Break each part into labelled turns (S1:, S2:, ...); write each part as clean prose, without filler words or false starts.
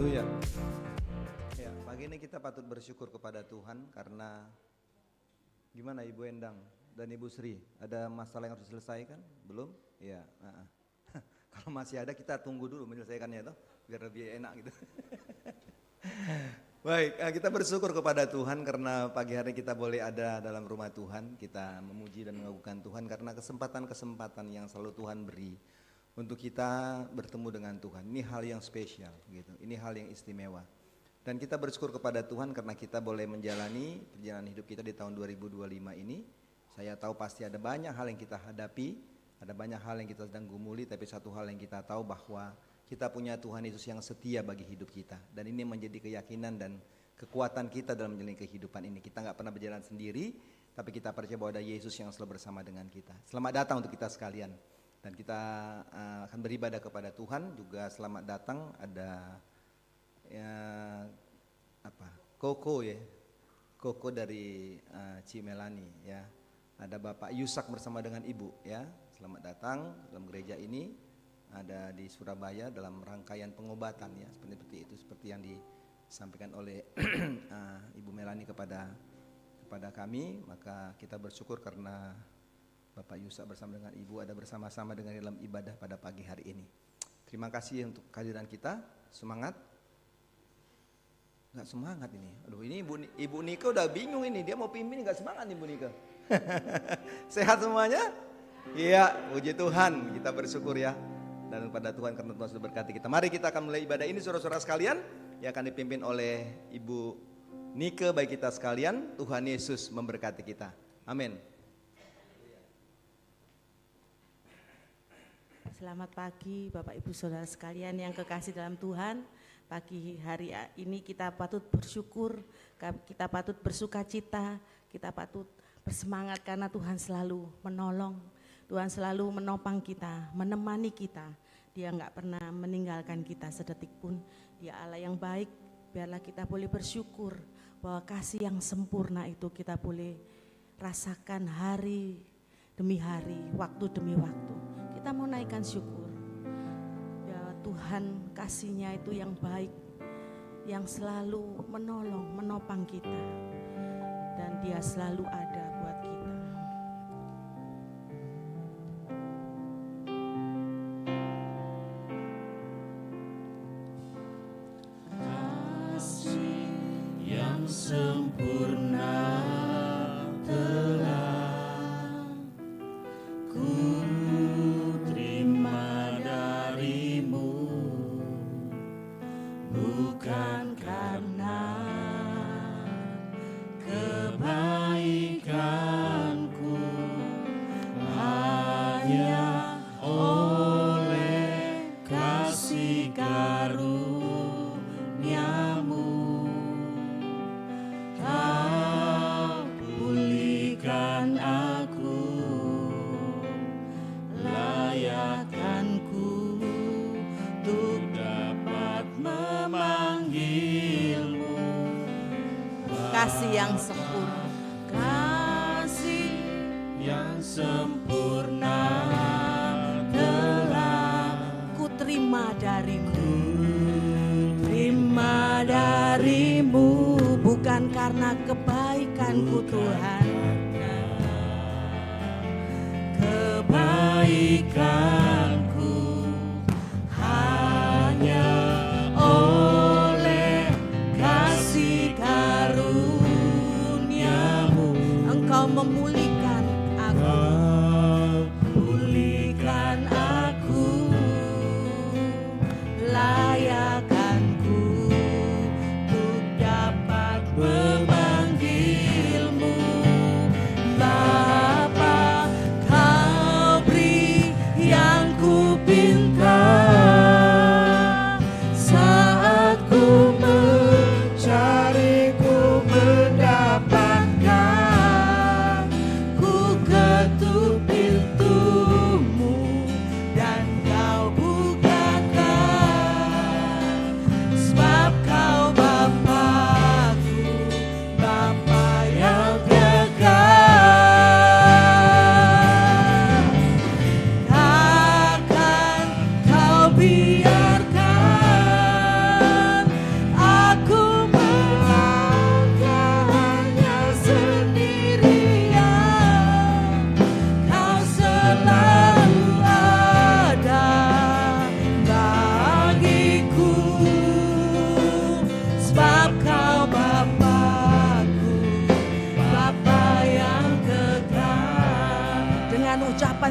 S1: Haleluya. Ya, pagi ini kita patut bersyukur kepada Tuhan karena gimana Ibu Endang dan Ibu Sri, ada masalah yang harus diselesaikan? Belum? Ya. Kalau masih ada kita tunggu dulu menyelesaikannya toh, biar lebih enak gitu. Baik, kita bersyukur kepada Tuhan karena pagi hari kita boleh ada dalam rumah Tuhan. Kita memuji dan mengagungkan Tuhan karena kesempatan-kesempatan yang selalu Tuhan beri untuk kita bertemu dengan Tuhan. Ini hal yang spesial gitu. Ini hal yang istimewa. Dan kita bersyukur kepada Tuhan karena kita boleh menjalani perjalanan hidup kita di tahun 2025 ini. Saya tahu pasti ada banyak hal yang kita hadapi, ada banyak hal yang kita sedang gumuli, tapi satu hal yang kita tahu bahwa kita punya Tuhan Yesus yang setia bagi hidup kita. Dan ini menjadi keyakinan dan kekuatan kita dalam menjalani kehidupan ini. Kita nggak pernah berjalan sendiri, tapi kita percaya bahwa ada Yesus yang selalu bersama dengan kita. Selamat datang untuk kita sekalian. Dan kita akan beribadah kepada Tuhan. Juga selamat datang ada Koko ya, Koko dari Cimelani ya. Ada Bapak Yusak bersama dengan Ibu ya. Selamat datang dalam gereja ini. Ada di Surabaya dalam rangkaian pengobatan ya, seperti itu, seperti yang disampaikan oleh Ibu Melani kepada kami. Maka kita bersyukur karena Bapak Yusak bersama dengan Ibu ada bersama-sama dengan dalam ibadah pada pagi hari ini. Terima kasih untuk kehadiran kita. Semangat. Nggak semangat ini. Aduh, ini Ibu Nika udah bingung ini, dia mau pimpin nggak semangat nih Ibu Nika. Sehat semuanya? Iya, puji Tuhan. Kita bersyukur ya. Dan kepada Tuhan karena Tuhan sudah berkati kita. Mari kita akan mulai ibadah ini saudara-saudara sekalian yang akan dipimpin oleh Ibu Nika bagi kita sekalian. Tuhan Yesus memberkati kita. Amin.
S2: Selamat pagi Bapak Ibu Saudara sekalian yang kekasih dalam Tuhan. Pagi hari ini kita patut bersyukur, kita patut bersuka cita, kita patut bersemangat karena Tuhan selalu menolong, Tuhan selalu menopang kita, menemani kita. Dia enggak pernah meninggalkan kita sedetik pun. Dia Allah yang baik, biarlah kita boleh bersyukur bahwa kasih yang sempurna itu kita boleh rasakan hari demi hari, waktu demi waktu. Kita mau naikkan syukur. Ya Tuhan kasih-Nya itu yang baik, yang selalu menolong, menopang kita. Dan Dia selalu ada buat kita.
S3: Kasih yang sempurna telah bukan karena kebaikanku, hanya oleh kasih karunia-Mu Kau pulihkan aku, layakkanku untuk dapat memanggil-Mu.
S2: Kasih yang sempurna,
S3: kasih yang sempurna telah
S2: ku terima darimu.
S3: terima dari-Mu,
S2: Bukan karena kebaikanku Tuhan,
S3: kebaikanku, hanya oleh kasih karunia-Mu
S2: Engkau memulihkan aku.
S3: Kau pulihkan aku, layakkanku untuk dapat memanggil-Mu. Bapa, Kau beri yang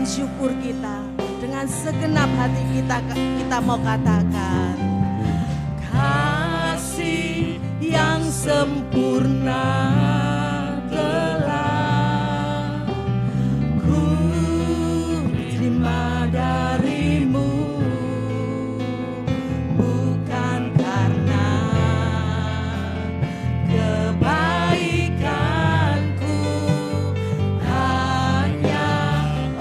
S2: syukur kita. Dengan segenap hati kita mau katakan,
S3: kasih yang sempurna telah ku terima darimu, bukan karena kebaikanku, hanya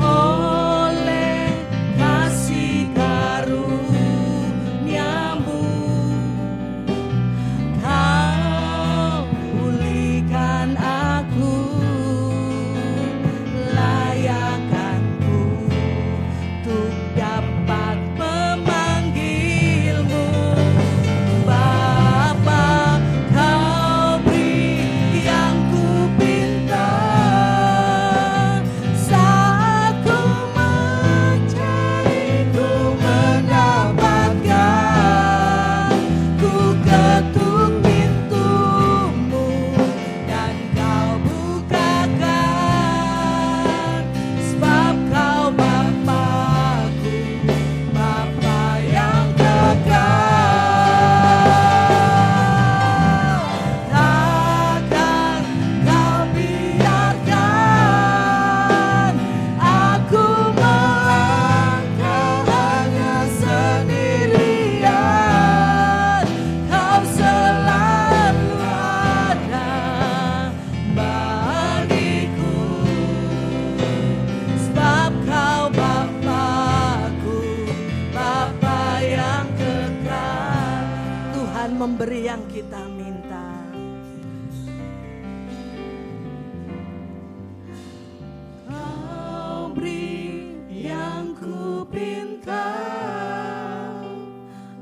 S3: oleh kasih karuniamu kau pulihkan aku, layakkanku untuk dapat memanggilmu Bapa. Kau beri yang ku pinta saat ku mencari, ku mendapatkan. Ku ketuk pintumu dan kau bukakan, sebab kau Bapa-Ku, Bapa yang kekal. Takkan kau biarkan aku melangkah hanya sendirian. Kau selalu ada bagiku, sebab kau Bapa-Ku, Bapa yang kekal.
S2: Tuhan memberi yang kita minta.
S3: Kau beri yang ku pinta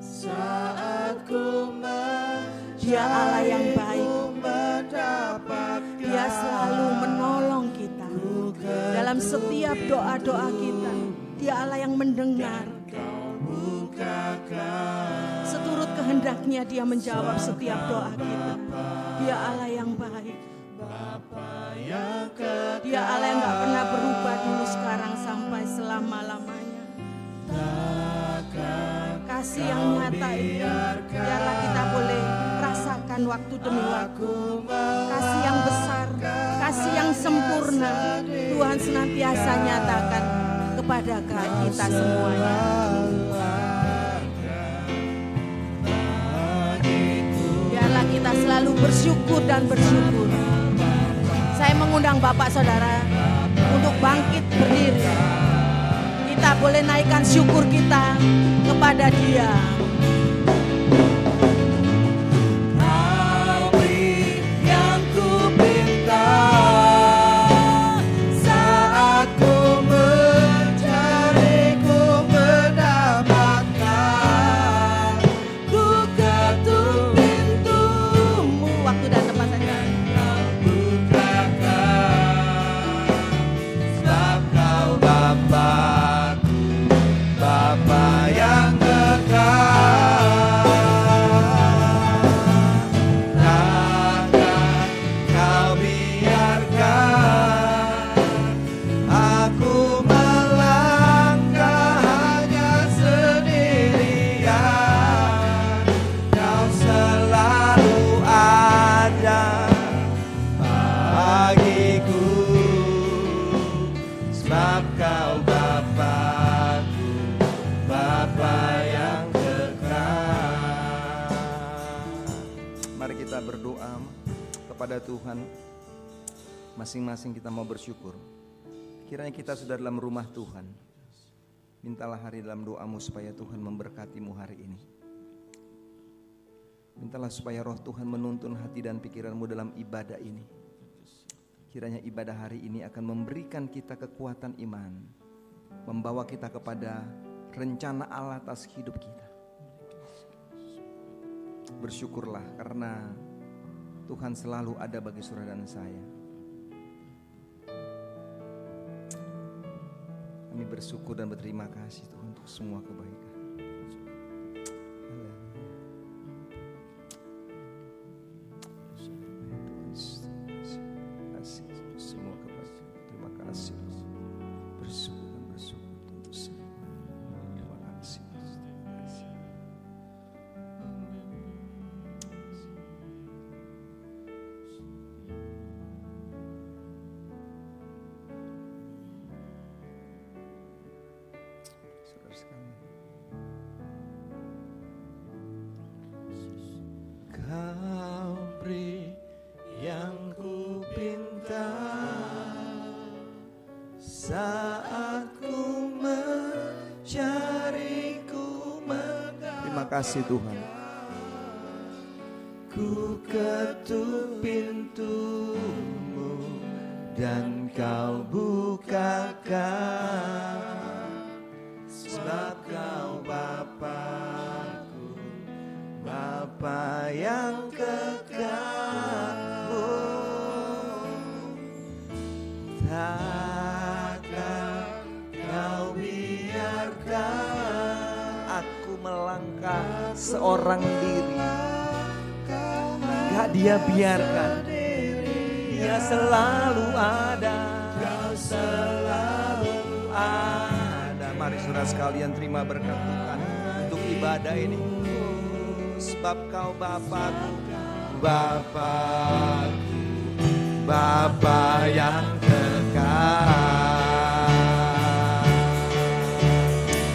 S3: saat ku
S2: Dia Allah yang baik.
S3: mendapatkan.
S2: Dia selalu menolong kita dalam setiap doa-doa kita. Dia Allah yang mendengar. Seturut kehendaknya Dia menjawab setiap doa kita. Dia Allah yang baik. Dia Allah yang gak pernah berubah dulu, sekarang, sampai selama-lamanya. Kasih yang nyata itu biarlah kita boleh rasakan waktu demi waktu. Kasih yang besar, kasih yang sempurna Tuhan senantiasa nyatakan kepada kita semuanya. Biarlah kita selalu bersyukur dan bersyukur. Saya mengundang Bapak Saudara untuk bangkit berdiri. Kita boleh naikkan syukur kita kepada Dia.
S3: Kau beri yang ku pinta saat ku mencari, ku mendapatkan. Ku ketuk pintumu,
S2: Waktu dan tempat saja.
S3: kau bukakan, sebab kau Bapa-Ku, Bapa yang kekal. Takkan kau biarkan aku melangkah hanya sendirian. Kau selalu ada bagiku, sebab kau Bapa-Ku, Bapa yang kekal.
S1: Mari kita berdoa kepada Tuhan. Masing-masing kita mau bersyukur. Kiranya kita sudah dalam rumah Tuhan. Mintalah hari dalam doamu supaya Tuhan memberkatimu hari ini. Mintalah supaya roh Tuhan menuntun hati dan pikiranmu dalam ibadah ini. Kiranya ibadah hari ini akan memberikan kita kekuatan iman, membawa kita kepada rencana Allah atas hidup kita. Bersyukurlah karena Tuhan selalu ada bagi saudara dan saya. Kami bersyukur dan berterima kasih Tuhan untuk semua kebaikan. Haleluya. Terima kasih semua kebaikan. Terima kasih. Bersyukur dan bersyukur. kasih Tuhan. Ku ketuk pintumu dan kau bukakan, sebab kau Bapa-Ku, Bapa yang kekal. Takkan kau biarkan aku melangkah seorang diri. Gak dia biarkan, dia selalu ada, kau selalu ada. Mari saudara sekalian terima berkat Tuhan untuk ibadah ini. Sebab kau Bapa-Ku, Bapa-Ku, Bapa yang kekal.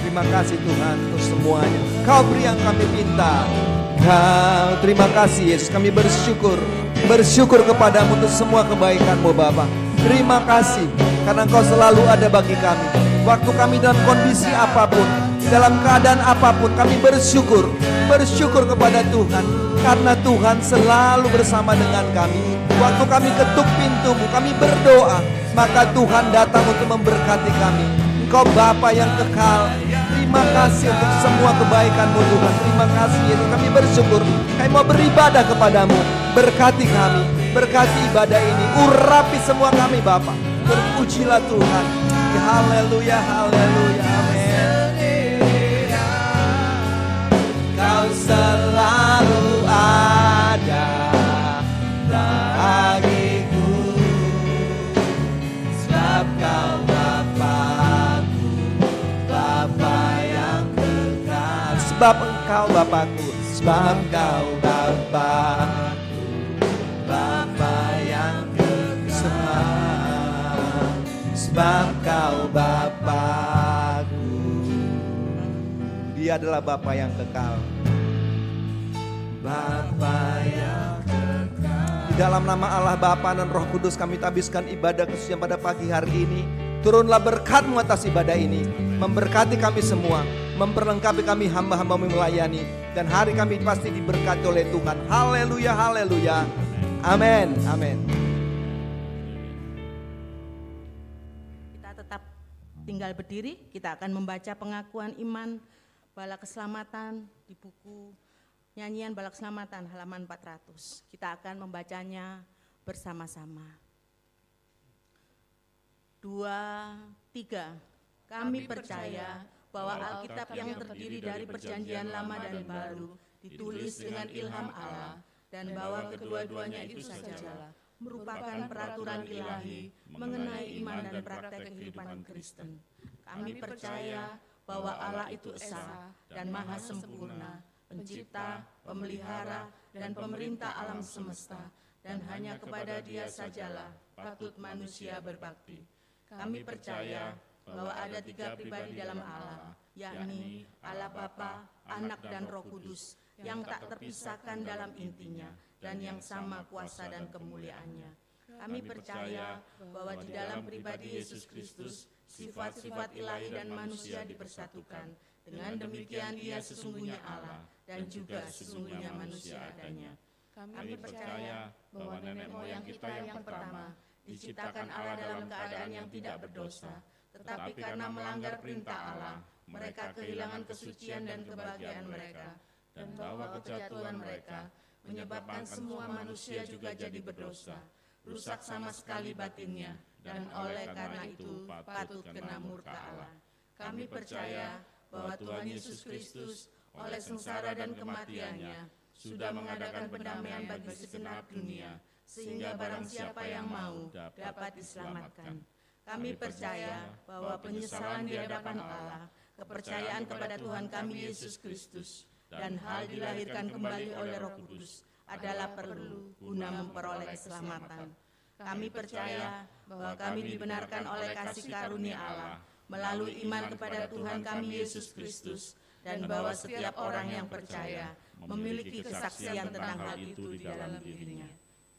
S1: Terima kasih Tuhan untuk semuanya. Kau beri yang kami minta. Kau, terima kasih Yesus, kami bersyukur kepadamu untuk semua kebaikan-Mu Bapa. Terima kasih karena Engkau selalu ada bagi kami. Waktu kami dalam kondisi apapun, dalam keadaan apapun, kami bersyukur kepada Tuhan karena Tuhan selalu bersama dengan kami. Waktu kami ketuk pintu-Mu, kami berdoa, maka Tuhan datang untuk memberkati kami. Engkau Bapa yang kekal. Terima kasih untuk semua kebaikan-Mu Tuhan. Terima kasih Yesus, kami bersyukur. Kami mau beribadah kepadamu. Berkati kami, berkati ibadah ini. Urapi semua kami Bapa. Terpujilah Tuhan. Haleluya, haleluya, amin. Kau selalu ada bagiku, sebab kau Bapa-Ku, Bapa yang kekal. Sebab Engkau Bapa-Ku, sebab Kau Bapa-Ku, Bapa yang kekal. Sebab Kau Bapa-Ku. Dia adalah Bapa yang kekal. Bapa yang kekal. Di dalam nama Allah Bapa dan Roh Kudus kami tabiskan ibadah khususnya pada pagi hari ini. Turunlah berkat-Mu atas ibadah ini, memberkati kami semua, memperlengkapi kami hamba-hamba-Mu melayani, dan hari kami pasti diberkati oleh Tuhan. Haleluya, haleluya, amin, amin.
S2: Kita tetap tinggal berdiri, kita akan membaca pengakuan iman Bala Keselamatan di buku Nyanyian Bala Keselamatan halaman 400. Kita akan membacanya bersama-sama. 2, 3. Kami percaya bahwa Alkitab yang terdiri dari perjanjian lama dan baru ditulis dengan ilham Allah, dan bahwa kedua-duanya itu saja merupakan peraturan ilahi mengenai iman dan praktek kehidupan Kristen. Kami percaya bahwa Allah itu esa dan maha sempurna, pencipta, pemelihara, dan pemerintah alam semesta, dan hanya kepada Dia sajalah patut manusia berbakti. Kami percaya bahwa ada 3 pribadi dalam Allah, yakni Allah Bapa, Anak, dan Roh Kudus, yang tak terpisahkan dalam intinya, dan yang sama kuasa dan kemuliaannya. Kami percaya bahwa di dalam pribadi Yesus Kristus, sifat-sifat ilahi dan manusia dipersatukan. Dengan demikian Dia sesungguhnya Allah dan juga sesungguhnya manusia adanya. Kami percaya bahwa nenek moyang kita yang pertama diciptakan Allah dalam keadaan yang tidak berdosa, tetapi karena melanggar perintah Allah, mereka kehilangan kesucian dan kebahagiaan mereka, dan bahwa kejatuhan mereka menyebabkan semua manusia juga jadi berdosa, rusak sama sekali batinnya, dan oleh karena itu patut kena murka Allah. Kami percaya bahwa Tuhan Yesus Kristus oleh sengsara dan kematiannya sudah mengadakan pendamaian bagi segenap dunia, sehingga barang siapa yang mau dapat diselamatkan. Kami percaya bahwa penyesalan di hadapan Allah, kepercayaan kepada Tuhan kami Yesus Kristus, dan hal dilahirkan kembali oleh Roh Kudus adalah perlu guna memperoleh keselamatan. Kami percaya bahwa kami dibenarkan oleh kasih karunia Allah melalui iman kepada Tuhan kami Yesus Kristus, dan bahwa setiap orang yang percaya memiliki kesaksian tentang hal itu di dalam dirinya.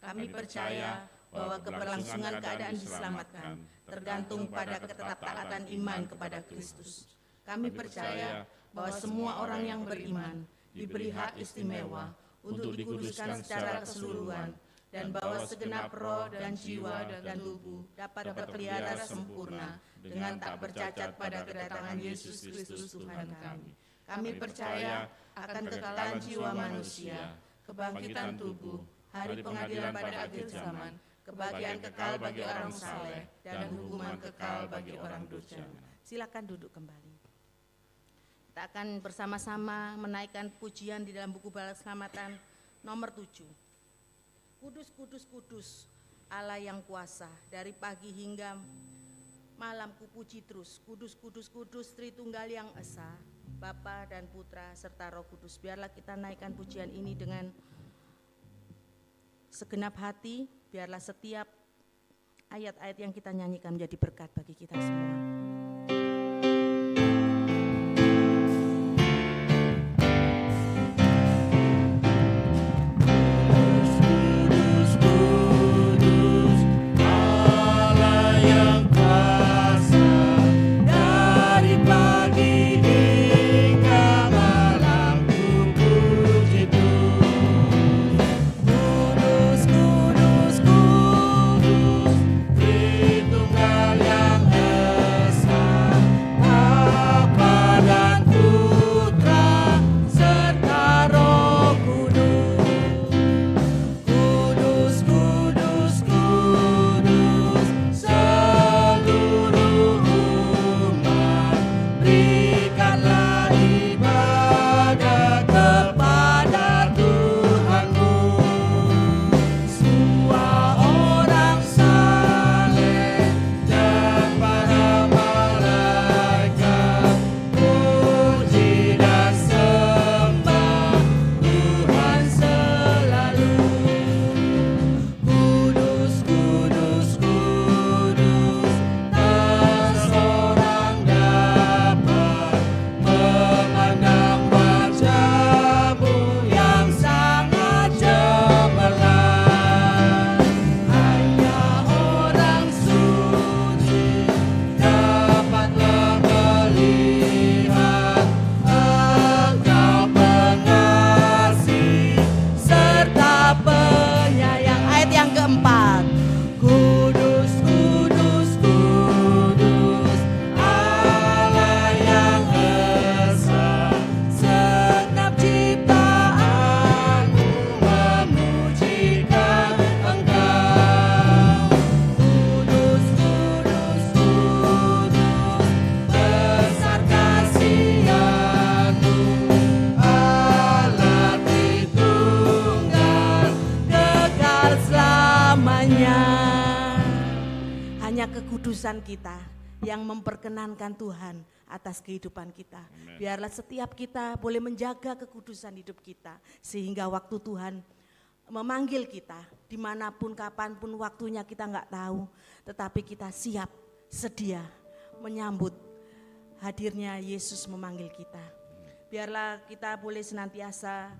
S2: Kami percaya bahwa keberlangsungan keadaan diselamatkan tergantung pada ketetaatan iman kepada Kristus. Kami percaya bahwa semua orang yang beriman
S3: diberi hak istimewa untuk dikuduskan secara keseluruhan, dan bahwa segenap roh dan jiwa dan tubuh dapat berpelihara sempurna dengan tak bercacat pada kedatangan Yesus Kristus Tuhan kami. Kami percaya akan kekekalan jiwa manusia, kebangkitan tubuh, hari pengadilan pada akhir zaman, kebahagiaan kekal bagi orang saleh, dan hukuman kekal bagi orang durjana.
S2: Silakan duduk kembali. Kita akan bersama-sama menaikkan pujian di dalam buku Bala Keselamatan nomor 7. Kudus, kudus, kudus, Allah yang kuasa, dari pagi hingga malam kupuji terus. Kudus, kudus, kudus, Tritunggal yang Esa, Bapa dan Putra serta Roh Kudus. Biarlah kita naikkan pujian ini dengan segenap hati. Biarlah setiap ayat-ayat yang kita nyanyikan menjadi berkat bagi kita semua. Kita yang memperkenankan Tuhan atas kehidupan kita. Amen. Biarlah setiap kita boleh menjaga kekudusan hidup kita, sehingga waktu Tuhan memanggil kita, dimanapun, kapanpun waktunya kita nggak tahu, tetapi kita siap, sedia menyambut hadirnya Yesus memanggil kita. Biarlah kita boleh senantiasa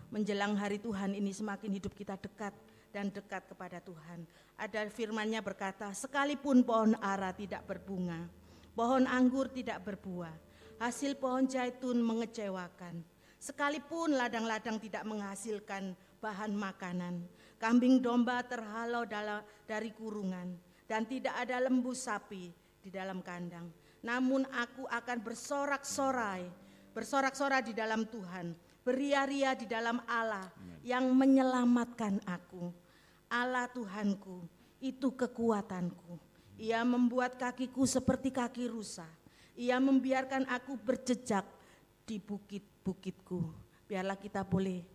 S2: menjelang hari Tuhan ini semakin hidup kita dekat dan dekat kepada Tuhan. Ada firman-Nya berkata, sekalipun pohon ara tidak berbunga, pohon anggur tidak berbuah, hasil pohon zaitun mengecewakan, sekalipun ladang-ladang tidak menghasilkan bahan makanan, kambing domba terhalau dari kurungan, dan tidak ada lembu sapi di dalam kandang. Namun aku akan bersorak-sorai di dalam Tuhan, beria-ria di dalam Allah yang menyelamatkan aku. Allah Tuhanku, itu kekuatanku. Ia membuat kakiku seperti kaki rusa. Ia membiarkan aku berjejak di bukit-bukitku. Biarlah kita boleh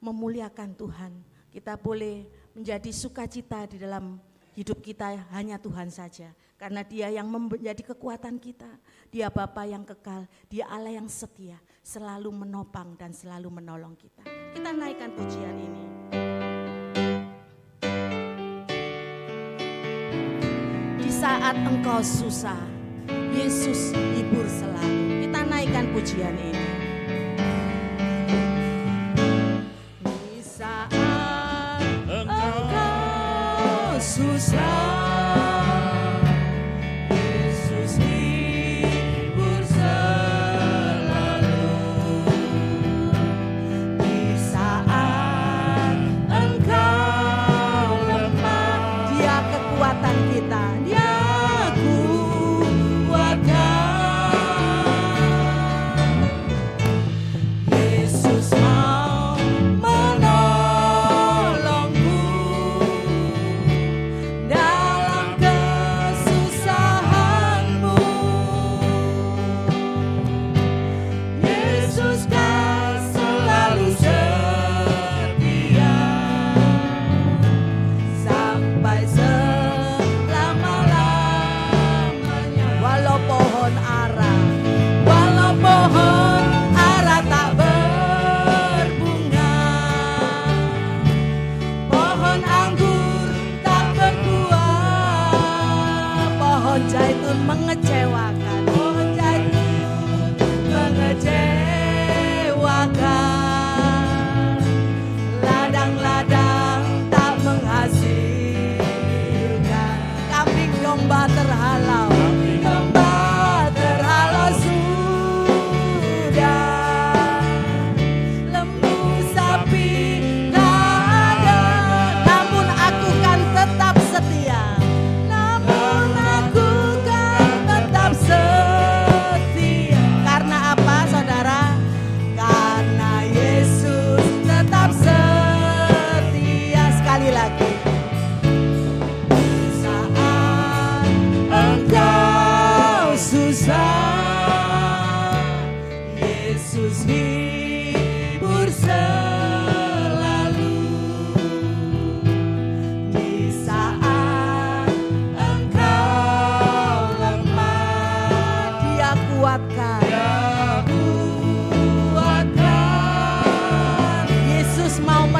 S2: memuliakan Tuhan. Kita boleh menjadi sukacita di dalam hidup kita, hanya Tuhan saja. Karena Dia yang menjadi kekuatan kita. Dia Bapa yang kekal, Dia Allah yang setia, selalu menopang dan selalu menolong kita. Kita naikkan pujian ini. Saat engkau susah, Yesus hibur selalu. Kita naikkan pujian ini. Di saat engkau susah, Yesus hibur selalu.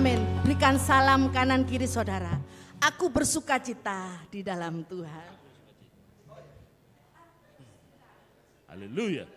S2: Amin. Berikan salam kanan kiri saudara. Aku bersukacita di dalam Tuhan.
S3: Haleluya.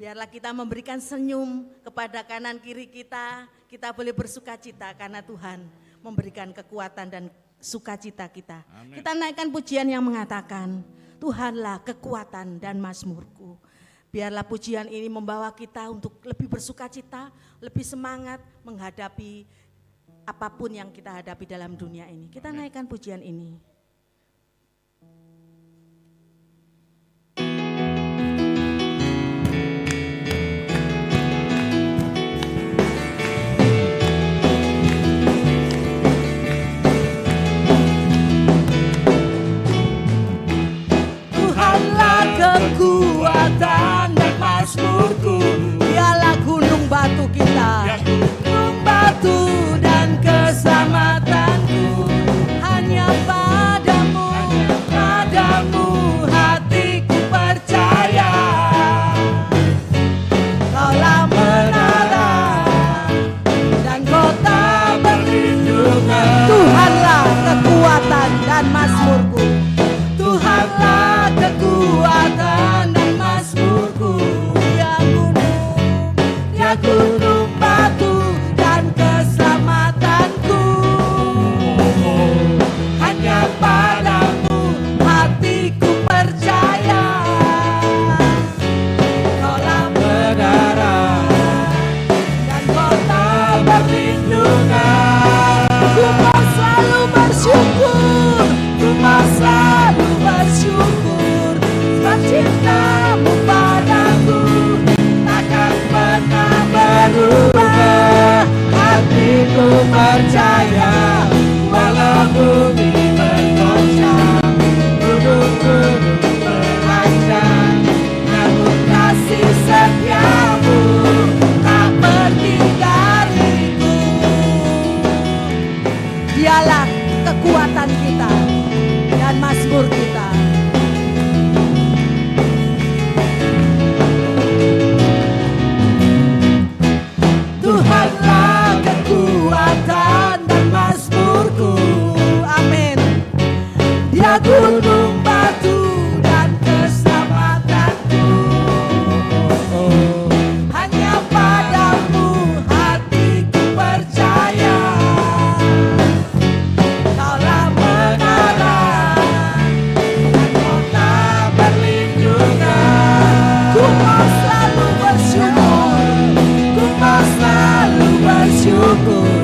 S2: Biarlah kita memberikan senyum kepada kanan kiri kita. Kita boleh bersukacita karena Tuhan memberikan kekuatan dan sukacita kita.
S3: Amin.
S2: Kita naikkan pujian yang mengatakan, Tuhanlah kekuatan dan mazmurku. Biarlah pujian ini membawa kita untuk lebih bersukacita, lebih semangat menghadapi apapun yang kita hadapi dalam dunia ini. Kita naikkan pujian ini.
S4: Kekuatan dan mazmurku, dialah gunung batu kita, gunung batu dan keselamatanku. Hanya padamu, padamu hatiku percaya. Kaulah menara dan kota perlindungan. Tuhanlah kekuatan dan mazmurku. Tuhanlah kekuatan dan mazmurku. Dia gunung batu dan keselamatanku. Hanya padamu hatiku percaya. Kaulah menara dan kota perlindungan. Ku mau selalu bersyukur, ku mau selalu bersyukur, sebab cintamu padaku takkan pernah berubah. Hatiku percaya, walau bumi bergoncang, gunung-gunung beranjak, namun kasih setiamu tak pergi dariku. Dialah kekuatan kita dan mazmur kita. Tuhanlah kekuatan dan mazmurku. Amin. Dia gunung batu dan keselamatanku. Hanya padamu hatiku percaya. Kaulah menara dan kota perlindungan. Ku mau selalu bersyukur, ku mau selalu bersyukur,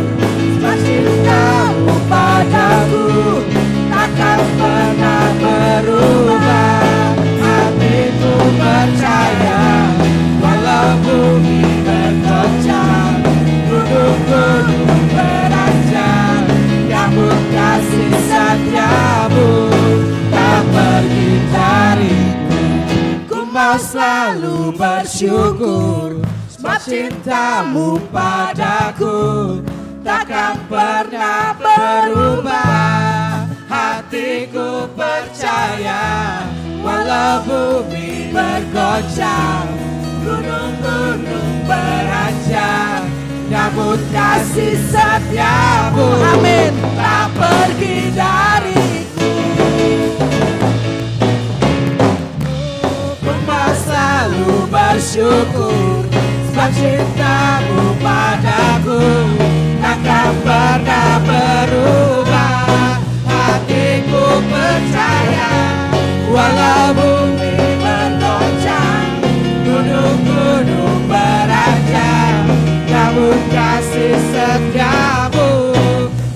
S4: sebab cintamu padaku takkan pernah berubah. Hatiku percaya, walau bumi bergoncang, gunung-gunung beranjak, namun kasih setiamu tak pergi dariku. Ku mau selalu bersyukur, sebab cintamu padaku takkan pernah berubah. Hatiku percaya, walau bumi bergoncang, gunung-gunung beranjak, namun kasih setiamu, amin, tak pergi dariku. Ku mau selalu bersyukur, sebab cintamu padaku takkan pernah berubah. Hatiku percaya, walau bumi bergoncang, gunung-gunung beranjak, namun kasih setiamu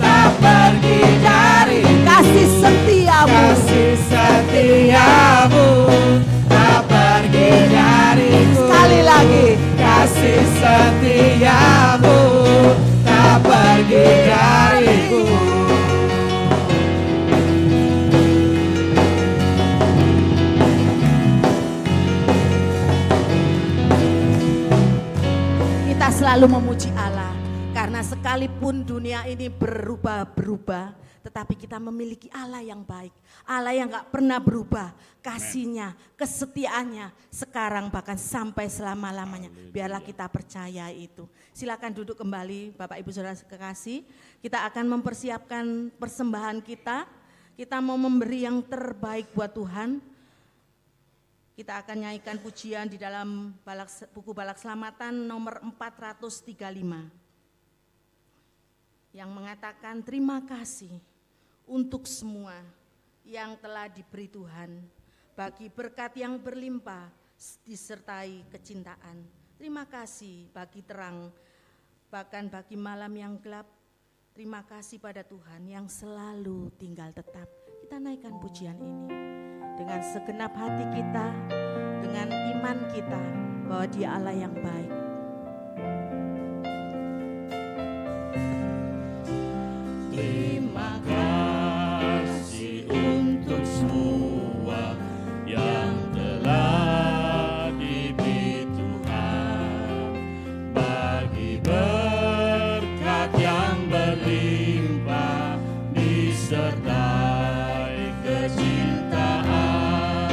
S4: tak pergi dari. Kasih setiamu, kasih setiamu tak pergi dariku. Sekali lagi, kasih setiamu tak pergi dariku.
S2: Kita selalu memuji Allah karena sekalipun dunia ini berubah-berubah, tetapi kita memiliki Allah yang baik, Allah yang gak pernah berubah, kasihnya, kesetiaannya, sekarang bahkan sampai selama-lamanya. Biarlah kita percaya itu. Silakan duduk kembali Bapak Ibu Saudara kekasih, kita akan mempersiapkan persembahan kita mau memberi yang terbaik buat Tuhan. Kita akan nyanyikan pujian di dalam buku Balak Selamatan nomor 435. Yang mengatakan terima kasih untuk semua yang telah diberi Tuhan, bagi berkat yang berlimpah disertai kecintaan. Terima kasih bagi terang, bahkan bagi malam yang gelap. Terima kasih pada Tuhan yang selalu tinggal tetap. Kita naikkan pujian ini dengan segenap hati kita, dengan iman kita bahwa Dia Allah yang baik.
S3: Terima kasih untuk semua yang telah diberi Tuhan, bagi berkat yang berlimpah disertai kecintaan.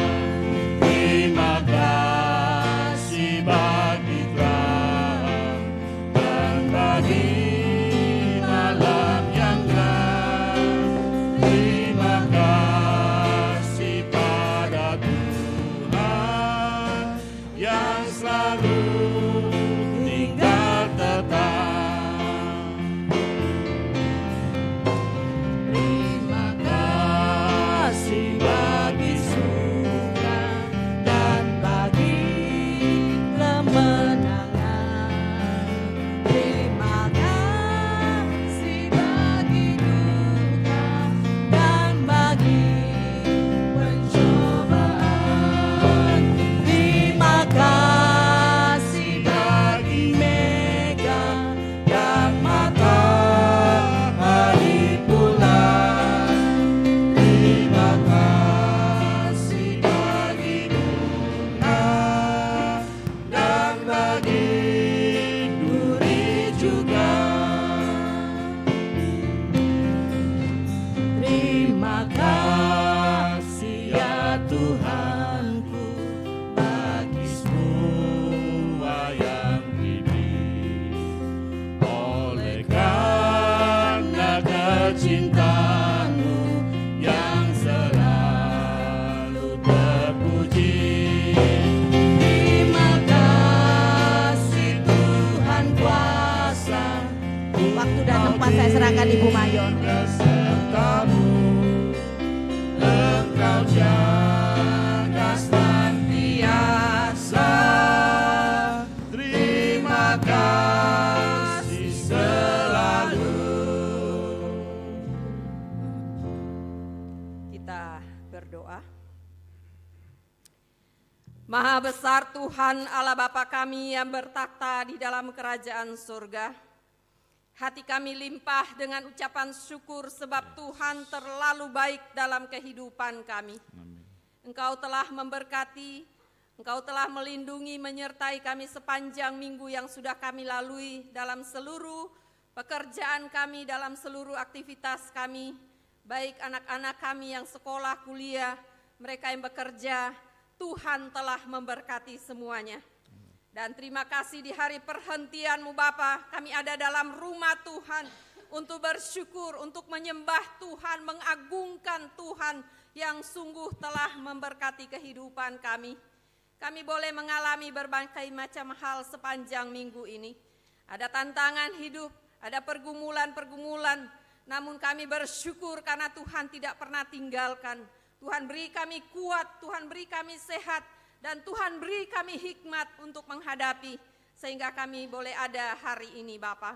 S3: Terima kasih bagi terang dan bagi malam yang gelap. Terima kasih pada Tuhan yang selalu tinggal tetap. Terima kasih bagi surga dan bagi kemenangan. Terima kasih bagi duka dan bagi pencobaan. Terima kasih bagi mega dan matahari bulan. Terima kasih bagi bunga dan bagi duri juga. Terima kasih ya Tuhanku bagi semua yang diberi, oleh karena kecintaan-Mu yang selalu terpuji. Terima kasih Tuhan kuasa,
S2: Waktu dan tempat saya serahkan Ibu Mayon.
S3: beserta-Mu, Engkau jaga senantiasa. Terima kasih selalu.
S5: Kita berdoa. Maha besar Tuhan Allah Bapa kami yang bertakhta di dalam kerajaan surga. Hati kami limpah dengan ucapan syukur sebab Tuhan terlalu baik dalam kehidupan kami. Engkau telah memberkati, Engkau telah melindungi, menyertai kami sepanjang minggu yang sudah kami lalui dalam seluruh pekerjaan kami, dalam seluruh aktivitas kami, baik anak-anak kami yang sekolah, kuliah, mereka yang bekerja. Tuhan telah memberkati semuanya. Dan terima kasih di hari perhentian-Mu Bapa, kami ada dalam rumah Tuhan untuk bersyukur, untuk menyembah Tuhan, mengagungkan Tuhan yang sungguh telah memberkati kehidupan kami. Kami boleh mengalami berbagai macam hal sepanjang minggu ini. Ada tantangan hidup, ada pergumulan-pergumulan, namun kami bersyukur karena Tuhan tidak pernah tinggalkan. Tuhan beri kami kuat, Tuhan beri kami sehat, dan Tuhan beri kami hikmat untuk menghadapi, sehingga kami boleh ada hari ini Bapa.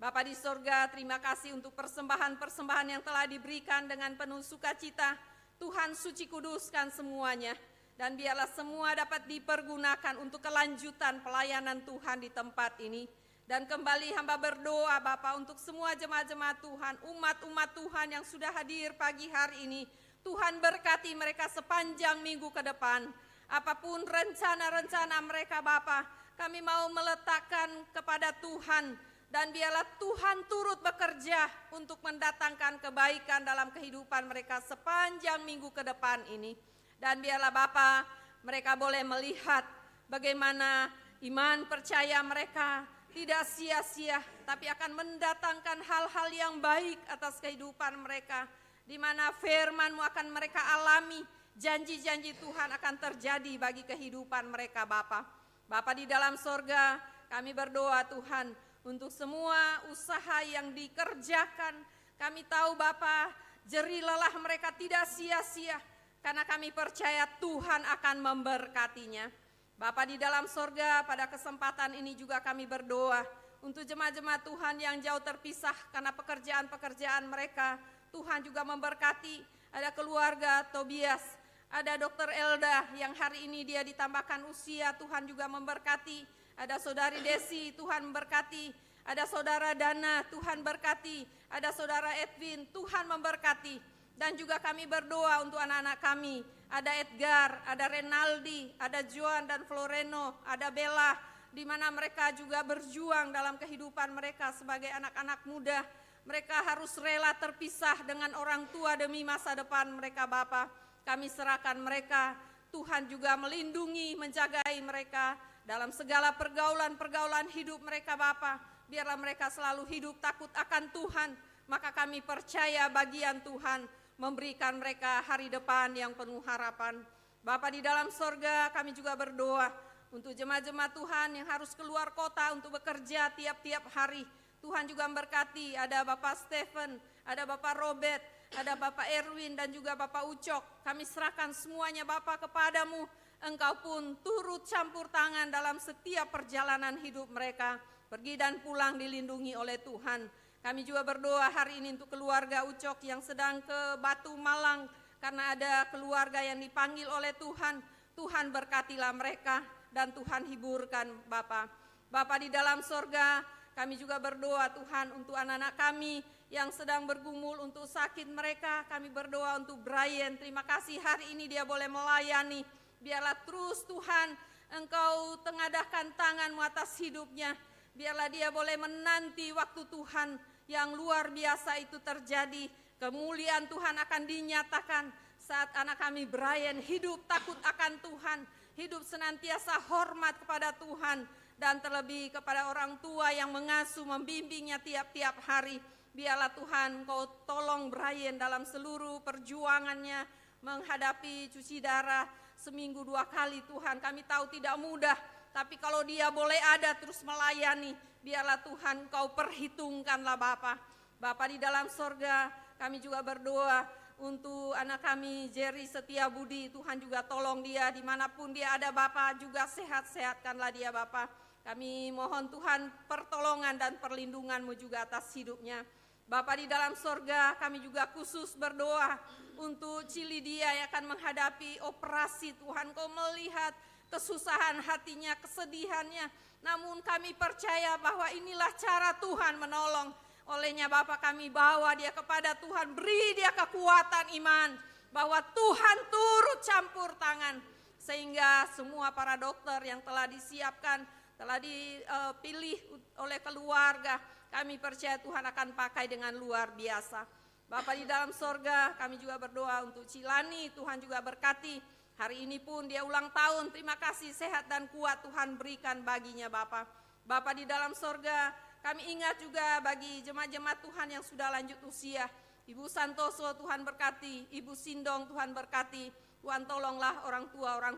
S5: Bapa di sorga, terima kasih untuk persembahan-persembahan yang telah diberikan dengan penuh sukacita. Tuhan suci kuduskan semuanya, dan biarlah semua dapat dipergunakan untuk kelanjutan pelayanan Tuhan di tempat ini. Dan kembali hamba berdoa Bapa untuk semua jemaat-jemaat Tuhan, umat-umat Tuhan yang sudah hadir pagi hari ini. Tuhan berkati mereka sepanjang minggu ke depan. Apapun rencana-rencana mereka Bapa, kami mau meletakkan kepada Tuhan dan biarlah Tuhan turut bekerja untuk mendatangkan kebaikan dalam kehidupan mereka sepanjang minggu ke depan ini. Dan biarlah Bapa, mereka boleh melihat bagaimana iman percaya mereka tidak sia-sia, tapi akan mendatangkan hal-hal yang baik atas kehidupan mereka, di mana firman-Mu akan mereka alami, janji-janji Tuhan akan terjadi bagi kehidupan mereka Bapa. Bapa di dalam sorga, kami berdoa Tuhan untuk semua usaha yang dikerjakan. Kami tahu Bapa, jerih lelah mereka tidak sia-sia, karena kami percaya Tuhan akan memberkatinya. Bapa di dalam sorga, pada kesempatan ini juga kami berdoa untuk jemaat-jemaat Tuhan yang jauh terpisah karena pekerjaan-pekerjaan mereka. Tuhan juga memberkati, ada keluarga Tobias, ada Dokter Elda yang hari ini dia ditambahkan usia, Tuhan juga memberkati. Ada Saudari Desi, Tuhan memberkati. Ada Saudara Dana, Tuhan berkati. Ada Saudara Edwin, Tuhan memberkati. Dan juga kami berdoa untuk anak-anak kami. Ada Edgar, ada Renaldi, ada Joan dan Floreno, ada Bella, di mana mereka juga berjuang dalam kehidupan mereka sebagai anak-anak muda. Mereka harus rela terpisah dengan orang tua demi masa depan mereka Bapa. Kami serahkan mereka, Tuhan juga melindungi, menjagai mereka dalam segala pergaulan-pergaulan hidup mereka Bapa. Biarlah mereka selalu hidup takut akan Tuhan, maka kami percaya bagian Tuhan memberikan mereka hari depan yang penuh harapan. Bapa di dalam sorga, kami juga berdoa untuk jemaat-jemaat Tuhan yang harus keluar kota untuk bekerja tiap-tiap hari. Tuhan juga memberkati, ada Bapak Stephen, ada Bapak Robert, ada Bapak Erwin dan juga Bapak Ucok. Kami serahkan semuanya Bapak kepadamu. Engkau pun turut campur tangan dalam setiap perjalanan hidup mereka. Pergi dan pulang dilindungi oleh Tuhan. Kami juga berdoa hari ini untuk keluarga Ucok yang sedang ke Batu Malang, karena ada keluarga yang dipanggil oleh Tuhan. Tuhan berkatilah mereka dan Tuhan hiburkan Bapa. Bapa di dalam sorga, kami juga berdoa Tuhan untuk anak-anak kami yang sedang bergumul untuk sakit mereka. Kami berdoa untuk Brian, terima kasih hari ini dia boleh melayani. Biarlah terus Tuhan Engkau tengadahkan tangan-Mu atas hidupnya. Biarlah dia boleh menanti waktu Tuhan yang luar biasa itu terjadi. Kemuliaan Tuhan akan dinyatakan saat anak kami Brian hidup takut akan Tuhan, hidup senantiasa hormat kepada Tuhan, dan terlebih kepada orang tua yang mengasuh, membimbingnya tiap-tiap hari. Biarlah Tuhan Kau tolong Brian dalam seluruh perjuangannya menghadapi cuci darah seminggu 2 kali. Tuhan, kami tahu tidak mudah, tapi kalau dia boleh ada terus melayani, biarlah Tuhan Kau perhitungkanlah Bapa. Bapa di dalam sorga, kami juga berdoa untuk anak kami Jerry Setiabudi. Tuhan juga tolong dia dimanapun dia ada Bapa, juga sehat-sehatkanlah dia Bapa. Kami mohon Tuhan pertolongan dan perlindungan-Mu juga atas hidupnya. Bapa di dalam sorga, kami juga khusus berdoa untuk Cilidia yang akan menghadapi operasi. Tuhan Kau melihat kesusahan hatinya, kesedihannya. Namun kami percaya bahwa inilah cara Tuhan menolong. Olehnya Bapa kami bawa dia kepada Tuhan, beri dia kekuatan iman. Bahwa Tuhan turut campur tangan. Sehingga semua para dokter yang telah disiapkan, telah dipilih oleh keluarga, kami percaya Tuhan akan pakai dengan luar biasa. Bapa di dalam sorga, kami juga berdoa untuk Cilani, Tuhan juga berkati. Hari ini pun dia ulang tahun, terima kasih sehat dan kuat Tuhan berikan baginya Bapa. Bapa di dalam sorga, kami ingat juga bagi jemaat-jemaat Tuhan yang sudah lanjut usia. Ibu Santoso Tuhan berkati, Ibu Sindong Tuhan berkati. Tuhan tolonglah orang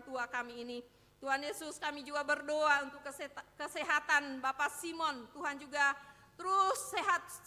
S5: tua kami ini. Tuhan Yesus, kami juga berdoa untuk kesehatan Bapak Simon. Tuhan juga terus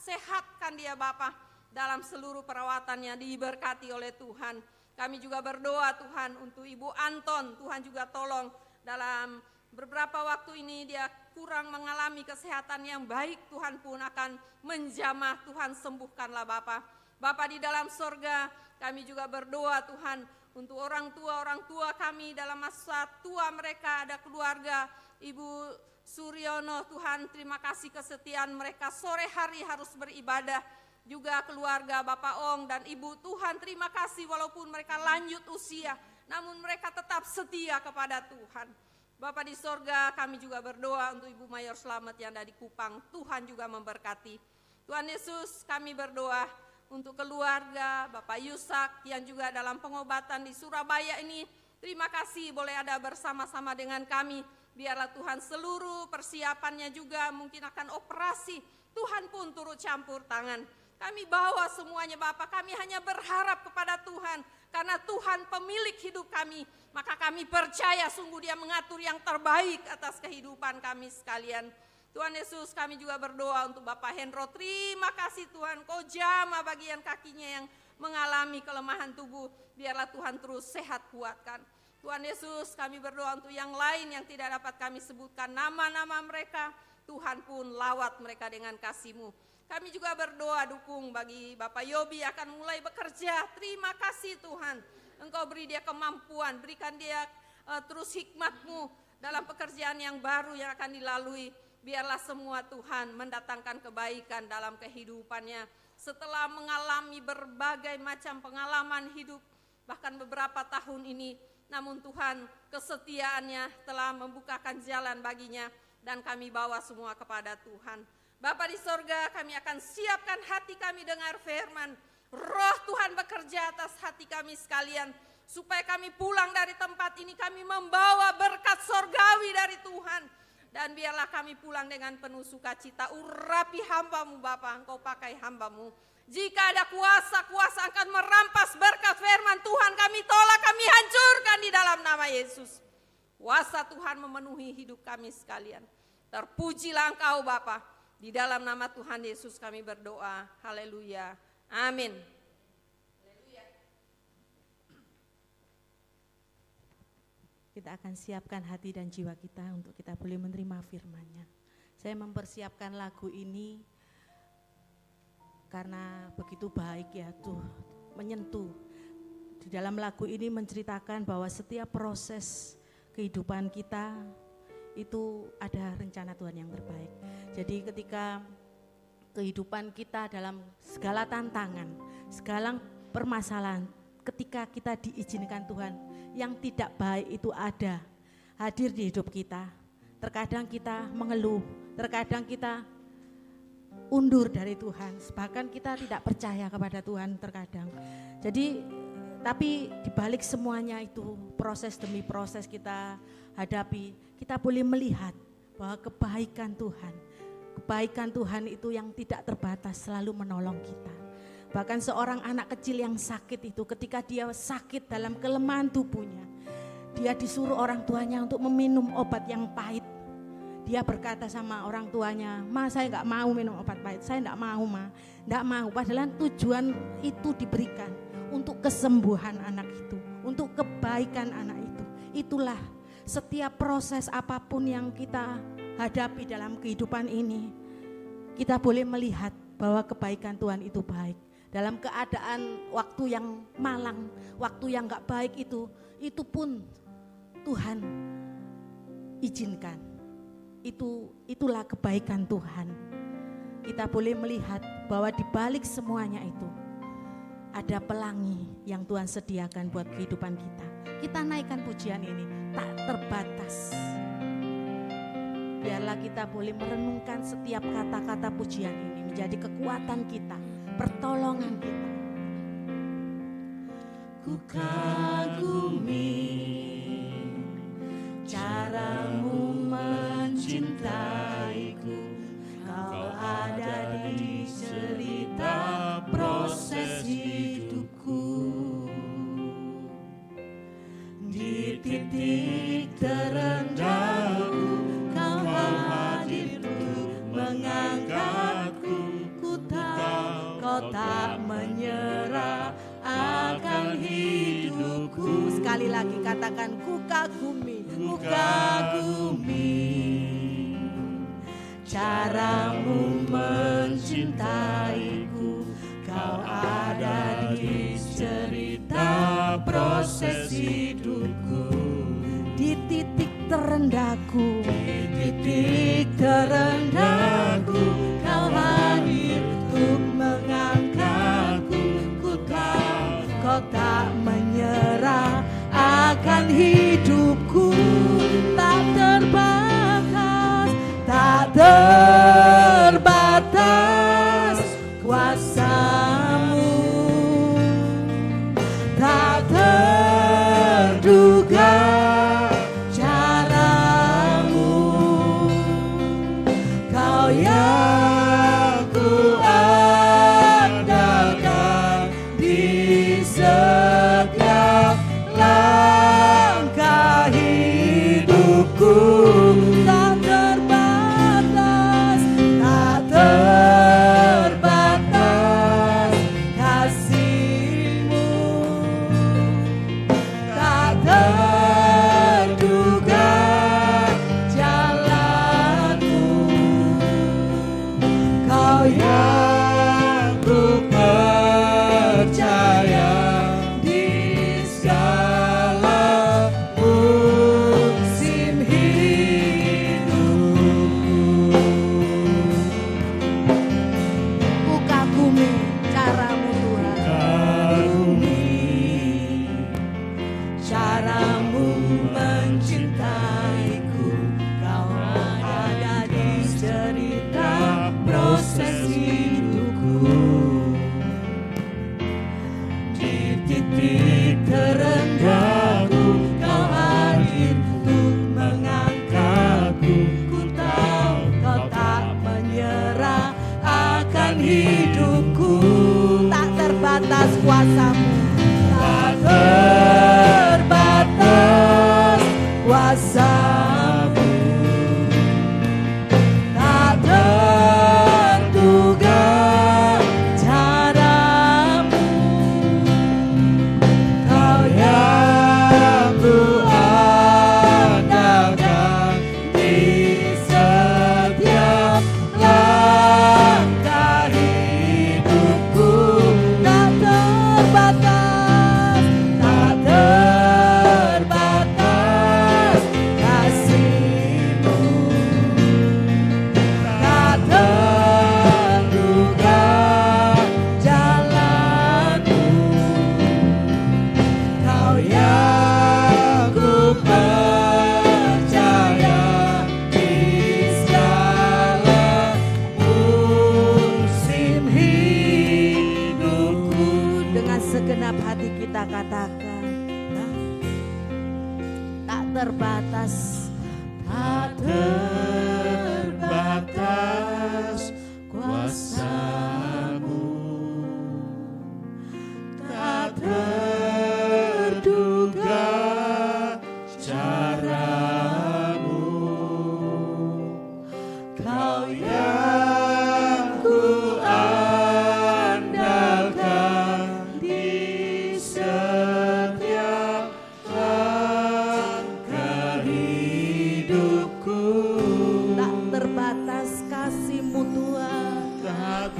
S5: sehatkan dia Bapa, dalam seluruh perawatannya diberkati oleh Tuhan. Kami juga berdoa Tuhan untuk Ibu Anton, Tuhan juga tolong dalam beberapa waktu ini dia kurang mengalami kesehatan yang baik, Tuhan pun akan menjamah, Tuhan sembuhkanlah Bapa. Bapa di dalam sorga, kami juga berdoa Tuhan untuk orang tua kami dalam masa tua mereka, ada keluarga Ibu Suryono, Tuhan terima kasih kesetiaan mereka, sore hari harus beribadah. Juga keluarga Bapak Ong dan Ibu, Tuhan terima kasih walaupun mereka lanjut usia, namun mereka tetap setia kepada Tuhan. Bapa di sorga, kami juga berdoa untuk Ibu Mayor Slamet yang ada di Kupang. Tuhan juga memberkati. Tuhan Yesus, kami berdoa untuk keluarga Bapak Yusak yang juga dalam pengobatan di Surabaya ini. Terima kasih boleh ada bersama-sama dengan kami. Biarlah Tuhan seluruh persiapannya juga mungkin akan operasi. Tuhan pun turut campur tangan. Kami bawa semuanya Bapak, kami hanya berharap kepada Tuhan. Karena Tuhan pemilik hidup kami, maka kami percaya sungguh Dia mengatur yang terbaik atas kehidupan kami sekalian. Tuhan Yesus, kami juga berdoa untuk Bapak Hendro. Terima kasih Tuhan, Kau jamah bagian kakinya yang mengalami kelemahan tubuh. Biarlah Tuhan terus sehat kuatkan. Tuhan Yesus, kami berdoa untuk yang lain yang tidak dapat kami sebutkan nama-nama mereka. Tuhan pun lawat mereka dengan kasih-Mu. Kami juga berdoa dukung bagi Bapak Yobi akan mulai bekerja. Terima kasih Tuhan. Engkau beri dia kemampuan, berikan dia terus hikmat-Mu dalam pekerjaan yang baru yang akan dilalui. Biarlah semua Tuhan mendatangkan kebaikan dalam kehidupannya. Setelah mengalami berbagai macam pengalaman hidup, bahkan beberapa tahun ini, namun Tuhan kesetiaannya telah membukakan jalan baginya dan kami bawa semua kepada Tuhan. Bapa di sorga, kami akan siapkan hati kami dengar firman. Roh Tuhan bekerja atas hati kami sekalian. Supaya kami pulang dari tempat ini, kami membawa berkat sorgawi dari Tuhan. Dan biarlah kami pulang dengan penuh sukacita. Urapi hamba-Mu Bapa, Engkau pakai hamba-Mu. Jika ada kuasa akan merampas berkat firman Tuhan, kami tolak, kami hancurkan di dalam nama Yesus. Kuasa Tuhan memenuhi hidup kami sekalian. Terpujilah Engkau Bapa. Di dalam nama Tuhan Yesus kami berdoa. Haleluya. Amin.
S2: Kita akan siapkan hati dan jiwa kita untuk kita boleh menerima firman-Nya. Saya mempersiapkan lagu ini karena begitu baik ya tuh menyentuh. Di dalam lagu ini menceritakan bahwa setiap proses kehidupan kita itu ada rencana Tuhan yang terbaik. Jadi ketika kehidupan kita dalam segala tantangan, segala permasalahan, ketika kita diizinkan Tuhan, yang tidak baik itu ada, hadir di hidup kita. Terkadang kita mengeluh, terkadang kita undur dari Tuhan, bahkan kita tidak percaya kepada Tuhan terkadang. Jadi, tapi dibalik semuanya itu, proses demi proses kita hadapi, kita boleh melihat bahwa kebaikan Tuhan itu yang tidak terbatas selalu menolong kita. Bahkan seorang anak kecil yang sakit itu, ketika dia sakit dalam kelemahan tubuhnya, dia disuruh orang tuanya untuk meminum obat yang pahit. Dia berkata sama orang tuanya, "Ma, saya enggak mau minum obat pahit, saya enggak mau, Ma. Enggak mau." Padahal tujuan itu diberikan untuk kesembuhan anak itu, untuk kebaikan anak itu. Itulah setiap proses apapun yang kita hadapi dalam kehidupan ini, kita boleh melihat bahwa kebaikan Tuhan itu baik. Dalam keadaan waktu yang malang, waktu yang gak baik itu pun Tuhan izinkan. Itulah kebaikan Tuhan. Kita boleh melihat bahwa di balik semuanya itu ada pelangi yang Tuhan sediakan buat kehidupan kita. Kita naikkan pujian ini, tak terbatas. Biarlah kita boleh merenungkan setiap kata-kata pujian ini menjadi kekuatan kita, pertolongan kita.
S4: Ku kagumi caramu mencintaiku, kau ada di cerita proses hidupku. Di titik terendahku kau hadir untuk mengangkatku. Kau tak menyerah akan hidupku.
S2: Sekali lagi katakan, ku kagumi
S4: caramu mencintaiku, kau ada di cerita proses hidupku.
S2: Di titik terendahku,
S4: kau hadir untuk mengangkatku. Kau tak menyerah akan hidupku. Tak terbatas kuasa-Mu, tak terduga cara-Mu, Kau yang ku andalkan di setiap langkah hidupku. Tak terbatas kasih-Mu, tak terduga jalan-Mu, Kau yang ku percaya di segala musim hidupku. Ku kagumi cara-Mu Tuhan, cara-Mu mencintaiku. Kau ada di cerita proses hidupku. Di titik terendahku Kau hadir untuk mengangkatku. Ku tahu Kau tak menyerah akan hidupku. Tak terbatas kuasa-Mu, tak terbatas kuasa-Mu, tak terduga cara-Mu, Kau yang ku andalkan di setiap langkah hidupku. Tak terbatas kasih-Mu, tak terduga jalan-Mu, Kau yang ku percaya di segala musim hidupku.
S2: Dengan segenap hati kita katakan, tak terbatas,
S4: Tak terbatas kuasa-Mu, tak terduga cara-Mu, Kau yang ku andalkan di setiap langkah hidupku.
S2: tak terbatas kasih-Mu Tuhan,
S4: Tak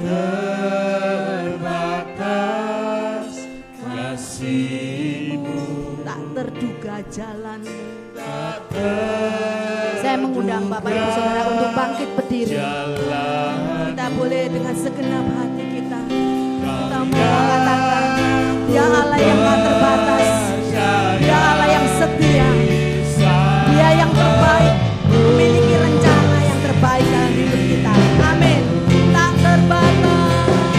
S4: terbatas kasih-Mu,
S2: tak terduga jalan-Mu.
S4: tak terduga
S2: Saya mengundang Bapak Ibu Saudara untuk bangkit berdiri.
S4: jalan.
S2: Kita boleh dengan segenap hati kita mau mengatakan, Dia Allah yang tak terbatas, Dia Allah yang setia, Dia yang terbaik, memiliki rencana yang terbaik dalam hidup kita. Amin. Tak terbatas,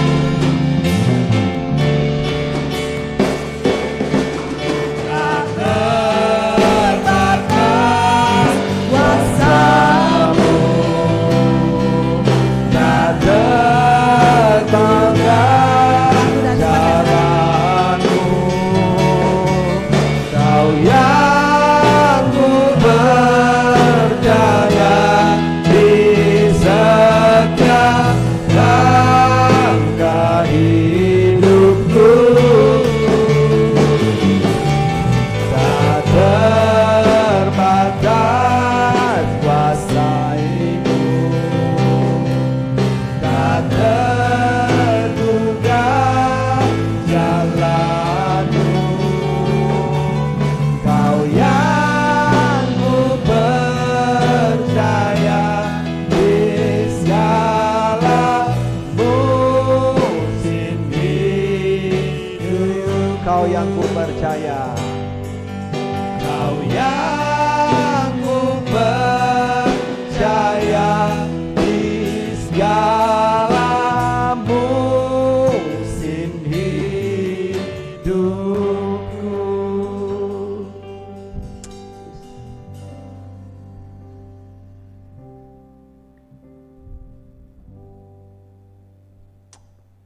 S4: Tak terbatas kuasa-Mu, tak terbatas cara-Mu,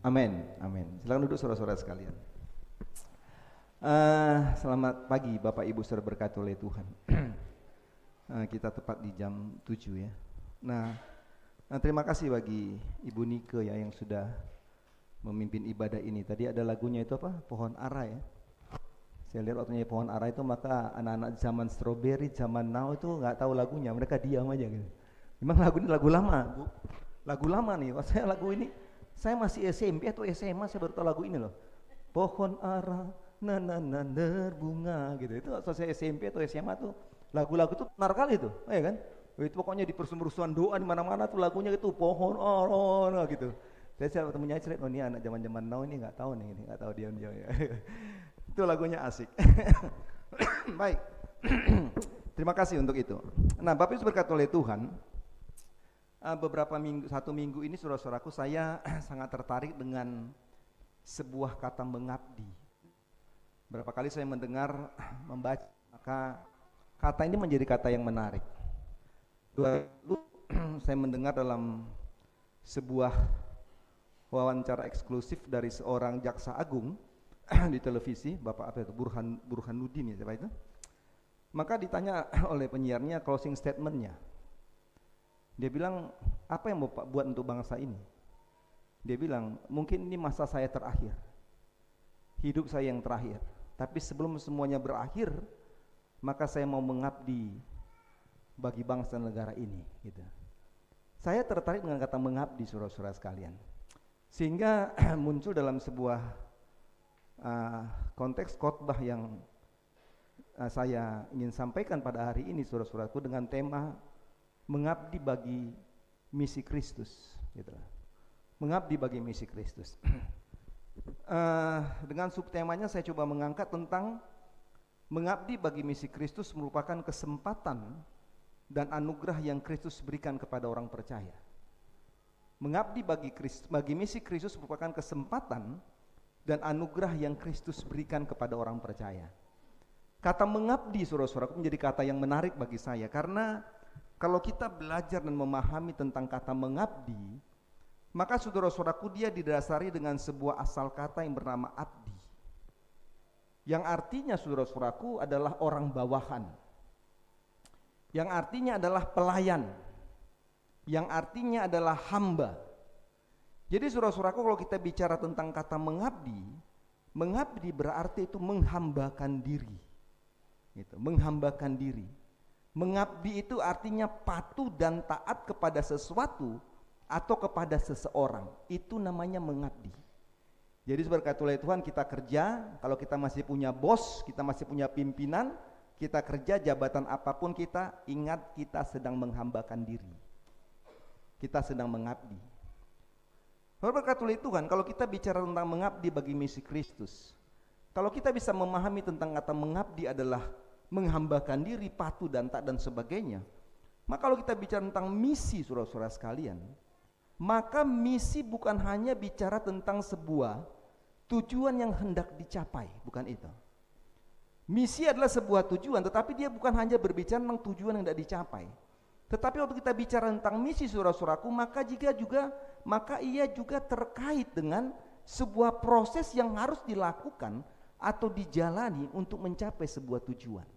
S1: Amin, amin. Silakan duduk saudara-saudara sekalian. Selamat pagi Bapak Ibu saudara berkati oleh Tuhan. Kita tepat di jam 7 ya. Nah, terima kasih bagi Ibu Nike ya yang sudah memimpin ibadah ini. Tadi ada lagunya itu apa? Pohon ara ya. Saya lihat waktunya pohon ara itu, maka anak-anak zaman strawberry, zaman now itu nggak tahu lagunya, mereka diam aja gitu. Memang lagu ini lagu lama, Bu. Lagu lama nih. Saya lagu ini, saya masih SMP atau SMA saya baru tahu lagu ini loh. Pohon ara, berbunga gitu. Itu waktu saya SMP atau SMA tuh lagu-lagu tuh benar kali tuh, ya kan? Itu pokoknya di persembahan doa di mana-mana tuh lagunya itu pohon ara gitu. Saya temennya cerita, oh ini anak zaman-zaman now ini nggak tahu nih, nggak tahu dia ya. Itu lagunya asik. Baik. Terima kasih untuk itu. Nah, Bapak Ibu berkati oleh Tuhan, beberapa minggu, 1 minggu ini saudara-saudaraku, saya sangat tertarik dengan sebuah kata mengabdi. Berapa kali saya mendengar, membaca, maka kata ini menjadi kata yang menarik. Dulu saya mendengar dalam sebuah wawancara eksklusif dari seorang jaksa agung di televisi, Bapak apa itu, Burhanuddin ya, siapa itu? Maka ditanya oleh penyiarnya closing statementnya. Dia bilang, apa yang Bapak buat untuk bangsa ini? Dia bilang, mungkin ini masa saya terakhir, hidup saya yang terakhir. Tapi sebelum semuanya berakhir, maka saya mau mengabdi bagi bangsa dan negara ini. Gitu. Saya tertarik dengan kata mengabdi, saudara-saudara sekalian. Sehingga muncul dalam sebuah konteks khotbah yang saya ingin sampaikan pada hari ini, saudara-saudaraku, dengan tema mengabdi bagi misi Kristus, gitu. Mengabdi bagi misi Kristus. Dengan subtemanya saya coba mengangkat tentang mengabdi bagi misi Kristus merupakan kesempatan dan anugerah yang Kristus berikan kepada orang percaya. Mengabdi bagi misi Kristus merupakan kesempatan dan anugerah yang Kristus berikan kepada orang percaya. Kata mengabdi, saudara-saudaraku, menjadi kata yang menarik bagi saya, karena kalau kita belajar dan memahami tentang kata mengabdi, maka saudara-saudaraku, dia didasari dengan sebuah asal kata yang bernama abdi, yang artinya, saudara-saudaraku, adalah orang bawahan, yang artinya adalah pelayan, yang artinya adalah hamba. Jadi saudara-saudaraku, kalau kita bicara tentang kata mengabdi, mengabdi berarti itu menghambakan diri, gitu, menghambakan diri. Mengabdi itu artinya patuh dan taat kepada sesuatu atau kepada seseorang, itu namanya mengabdi. Jadi berkat oleh Tuhan kita kerja, kalau kita masih punya bos, kita masih punya pimpinan, kita kerja jabatan apapun kita, ingat kita sedang menghambakan diri, kita sedang mengabdi. Berkat oleh Tuhan, kalau kita bicara tentang mengabdi bagi misi Kristus, kalau kita bisa memahami tentang kata mengabdi adalah menghambakan diri, patuh dan taat dan sebagainya, maka kalau kita bicara tentang misi, saudara-saudara sekalian, maka misi bukan hanya bicara tentang sebuah tujuan yang hendak dicapai, bukan itu. Misi adalah sebuah tujuan, tetapi dia bukan hanya berbicara tentang tujuan yang hendak dicapai. Tetapi waktu kita bicara tentang misi, saudara-saudaraku, maka ia juga terkait dengan sebuah proses yang harus dilakukan atau dijalani untuk mencapai sebuah tujuan.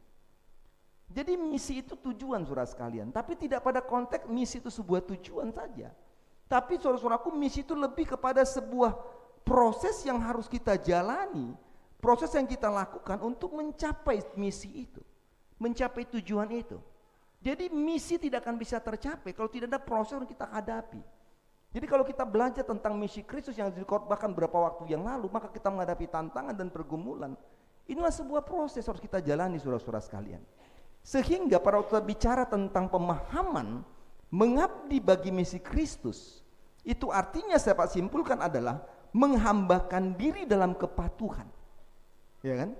S1: Jadi misi itu tujuan, saudara sekalian, tapi tidak pada konteks misi itu sebuah tujuan saja. Tapi saudara-saudaraku, misi itu lebih kepada sebuah proses yang harus kita jalani, proses yang kita lakukan untuk mencapai misi itu, mencapai tujuan itu. Jadi misi tidak akan bisa tercapai kalau tidak ada proses yang kita hadapi. Jadi kalau kita belajar tentang misi Kristus yang dikhotbahkan beberapa waktu yang lalu, maka kita menghadapi tantangan dan pergumulan. Inilah sebuah proses harus kita jalani, saudara-saudara sekalian. Sehingga pada waktu kita bicara tentang pemahaman mengabdi bagi misi Kristus, itu artinya saya simpulkan adalah menghambakan diri dalam kepatuhan, ya kan?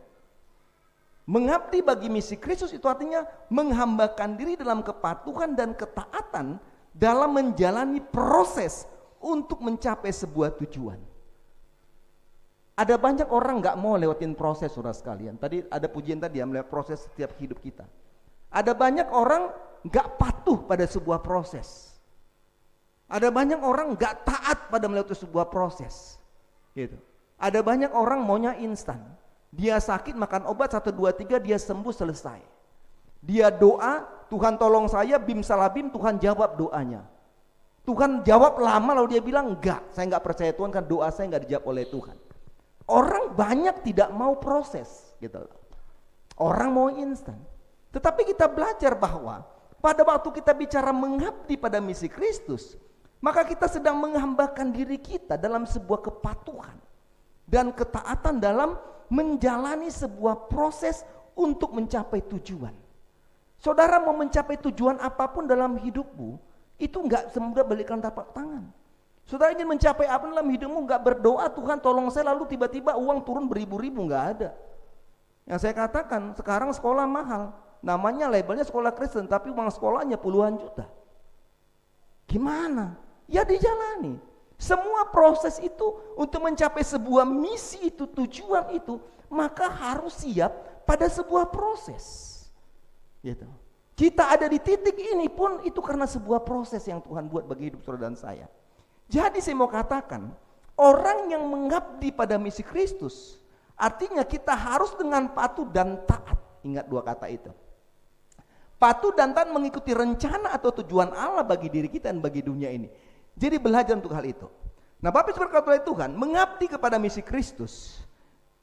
S1: Mengabdi bagi misi Kristus itu artinya menghambakan diri dalam kepatuhan dan ketaatan dalam menjalani proses untuk mencapai sebuah tujuan. Ada banyak orang gak mau lewatin proses, saudara sekalian. Tadi ada pujian tadi ya, melihat proses setiap hidup kita. Ada banyak orang gak patuh pada sebuah proses. Ada banyak orang gak taat pada melewati sebuah proses.
S6: Gitu. Ada banyak orang maunya instan. Dia sakit makan obat 1, 2, 3 dia sembuh selesai. Dia doa, Tuhan tolong saya, bim salabim, Tuhan jawab doanya. Tuhan jawab lama lalu dia bilang enggak, saya enggak percaya Tuhan kan doa saya enggak dijawab oleh Tuhan. Orang banyak tidak mau proses gitu. Orang mau instan. Tetapi kita belajar bahwa pada waktu kita bicara mengabdi pada misi Kristus, maka kita sedang menghambakan diri kita dalam sebuah kepatuhan dan ketaatan dalam menjalani sebuah proses untuk mencapai tujuan. Saudara mau mencapai tujuan apapun dalam hidupmu, itu enggak semudah balikan tapak tangan. Saudara ingin mencapai apa dalam hidupmu, enggak berdoa Tuhan tolong saya lalu tiba-tiba uang turun beribu-ribu, enggak ada. Yang saya katakan sekarang sekolah mahal, namanya labelnya sekolah Kristen tapi uang sekolahnya puluhan juta. Gimana? Ya dijalani. Semua proses itu untuk mencapai sebuah misi itu, tujuan itu, maka harus siap pada sebuah proses. Gitu. Kita ada di titik ini pun itu karena sebuah proses yang Tuhan buat bagi hidup saudara dan saya. Jadi saya mau katakan, orang yang mengabdi pada misi Kristus, artinya kita harus dengan patuh dan taat. Ingat dua kata itu. Patuh dan taat mengikuti rencana atau tujuan Allah bagi diri kita dan bagi dunia ini. Jadi belajar untuk hal itu. Nah, Bapak Ibu berkata oleh Tuhan, mengabdi kepada misi Kristus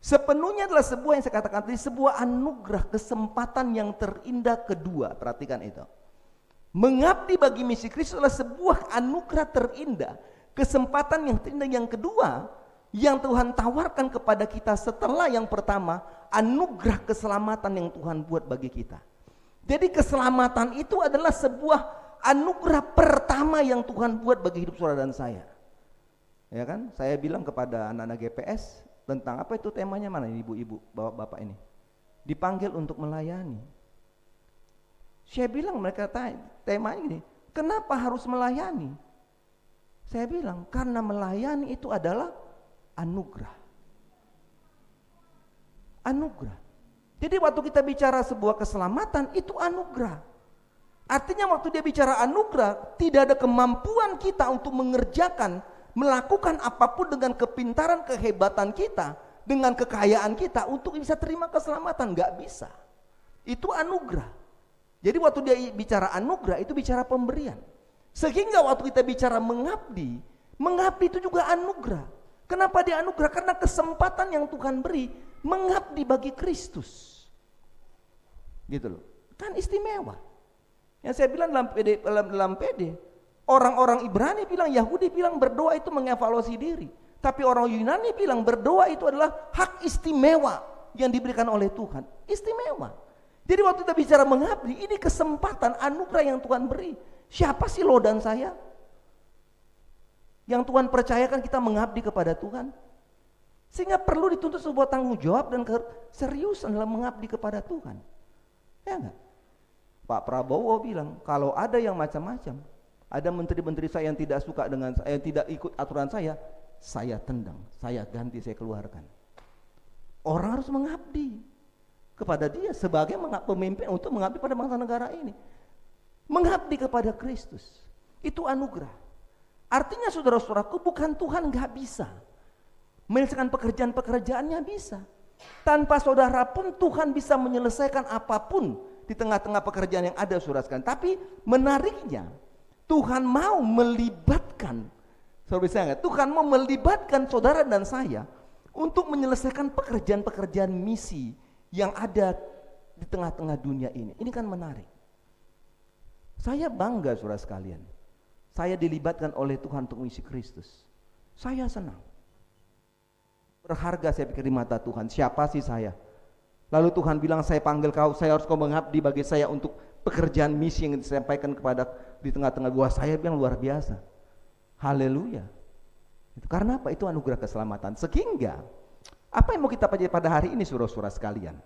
S6: sepenuhnya adalah sebuah yang saya katakan tadi, sebuah anugerah, kesempatan yang terindah kedua. Perhatikan itu. Mengabdi bagi misi Kristus adalah sebuah anugerah terindah, kesempatan yang terindah yang kedua yang Tuhan tawarkan kepada kita setelah yang pertama, anugerah keselamatan yang Tuhan buat bagi kita. Jadi keselamatan itu adalah sebuah anugerah pertama yang Tuhan buat bagi hidup saudara dan saya. Ya kan? Saya bilang kepada anak-anak GPS tentang apa itu temanya, mana ibu-ibu, bapak-bapak ini? Dipanggil untuk melayani. Saya bilang mereka temanya ini, kenapa harus melayani? Saya bilang karena melayani itu adalah anugerah. Anugerah. Jadi waktu kita bicara sebuah keselamatan itu anugerah. Artinya waktu dia bicara anugerah, tidak ada kemampuan kita untuk mengerjakan, melakukan apapun dengan kepintaran, kehebatan kita, dengan kekayaan kita untuk bisa terima keselamatan, nggak bisa. Itu anugerah. Jadi waktu dia bicara anugerah itu bicara pemberian. Sehingga waktu kita bicara mengabdi, mengabdi itu juga anugerah. Kenapa dia anugerah? Karena kesempatan yang Tuhan beri mengabdi bagi Kristus. Gitu loh. Kan istimewa. Yang saya bilang dalam PD, orang-orang Ibrani bilang, Yahudi bilang berdoa itu mengevaluasi diri. Tapi orang Yunani bilang berdoa itu adalah hak istimewa yang diberikan oleh Tuhan. Istimewa. Jadi waktu kita bicara mengabdi, ini kesempatan anugerah yang Tuhan beri. Siapa sih lo dan saya? Yang Tuhan percayakan kita mengabdi kepada Tuhan. Sehingga perlu dituntut sebuah tanggung jawab dan keseriusan dalam mengabdi kepada Tuhan. Ya enggak? Pak Prabowo bilang, kalau ada yang macam-macam, ada menteri-menteri saya yang tidak suka dengan saya, yang tidak ikut aturan saya tendang, saya ganti, saya keluarkan. Orang harus mengabdi kepada dia sebagai pemimpin untuk mengabdi pada bangsa negara ini. Mengabdi kepada Kristus, itu anugerah. Artinya saudara-saudaraku, bukan Tuhan gak bisa menyelesaikan pekerjaan-pekerjaannya, bisa. Tanpa saudara pun Tuhan bisa menyelesaikan apapun di tengah-tengah pekerjaan yang ada, saudara sekalian. Tapi menariknya, Tuhan mau melibatkan, saudara bisa nggak? Tuhan mau melibatkan saudara dan saya untuk menyelesaikan pekerjaan-pekerjaan misi yang ada di tengah-tengah dunia ini. Ini kan menarik. Saya bangga, saudara sekalian. Saya dilibatkan oleh Tuhan untuk misi Kristus. Saya senang. Berharga saya pikir di mata Tuhan. Siapa sih saya? Lalu Tuhan bilang, saya panggil kau, saya harus kau mengabdi bagi saya untuk pekerjaan misi yang disampaikan kepada di tengah-tengah gua. Saya bilang luar biasa. Haleluya. Itu karena apa? Itu anugerah keselamatan. Sehingga apa yang mau kita pelajari pada hari ini, saudara-saudara sekalian?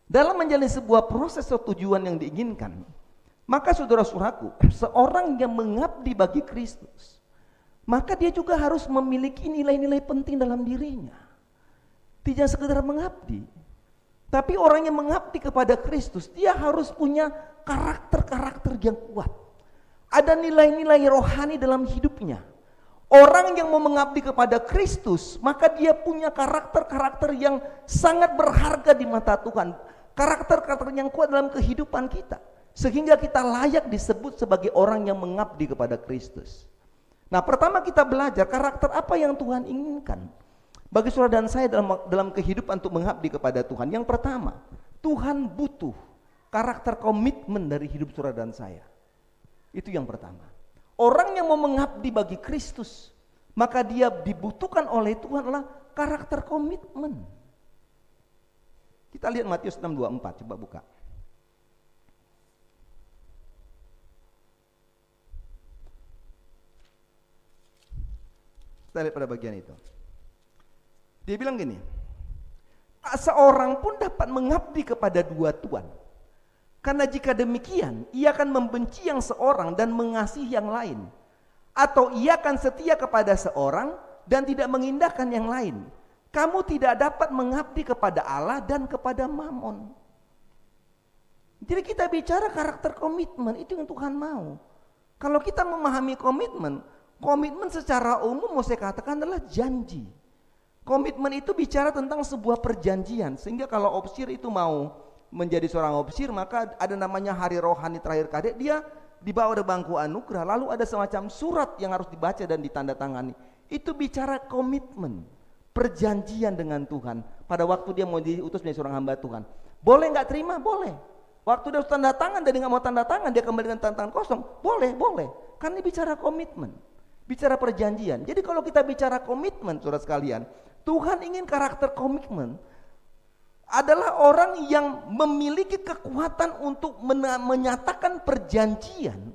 S6: Dalam menjalani sebuah proses atau tujuan yang diinginkan, maka saudara-saudaraku, seorang yang mengabdi bagi Kristus, maka dia juga harus memiliki nilai-nilai penting dalam dirinya. Tidak sekedar mengabdi, tapi orang yang mengabdi kepada Kristus, dia harus punya karakter-karakter yang kuat. Ada nilai-nilai rohani dalam hidupnya. Orang yang mau mengabdi kepada Kristus, maka dia punya karakter-karakter yang sangat berharga di mata Tuhan. Karakter-karakter yang kuat dalam kehidupan kita. Sehingga kita layak disebut sebagai orang yang mengabdi kepada Kristus. Nah, pertama kita belajar karakter apa yang Tuhan inginkan bagi saudara dan saya dalam kehidupan untuk mengabdi kepada Tuhan. Yang pertama, Tuhan butuh karakter komitmen dari hidup saudara dan saya. Itu yang pertama. Orang yang mau mengabdi bagi Kristus, maka dia dibutuhkan oleh Tuhan adalah karakter komitmen. Kita lihat Matius 6:24, coba buka. Kita lihat pada bagian itu. Dia bilang gini, tak seorang pun dapat mengabdi kepada dua tuan. Karena jika demikian, ia akan membenci yang seorang dan mengasihi yang lain. Atau ia akan setia kepada seorang dan tidak mengindahkan yang lain. Kamu tidak dapat mengabdi kepada Allah dan kepada Mammon. Jadi kita bicara karakter komitmen, itu yang Tuhan mau. Kalau kita memahami komitmen secara umum mau saya katakan adalah janji. Komitmen itu bicara tentang sebuah perjanjian. Sehingga kalau opsir itu mau menjadi seorang opsir, maka ada namanya hari rohani terakhir kadek, dia dibawa ke bangku anugerah, lalu ada semacam surat yang harus dibaca dan ditandatangani. Itu bicara komitmen, perjanjian dengan Tuhan. Pada waktu dia mau diutus menjadi seorang hamba Tuhan, boleh nggak terima? Boleh. Waktu dia tanda tangan dan dia nggak mau tanda tangan, dia kembali dengan tanda tangan kosong, boleh. Karena ini bicara komitmen, bicara perjanjian. Jadi kalau kita bicara komitmen, saudara sekalian, Tuhan ingin karakter komitmen adalah orang yang memiliki kekuatan untuk menyatakan perjanjian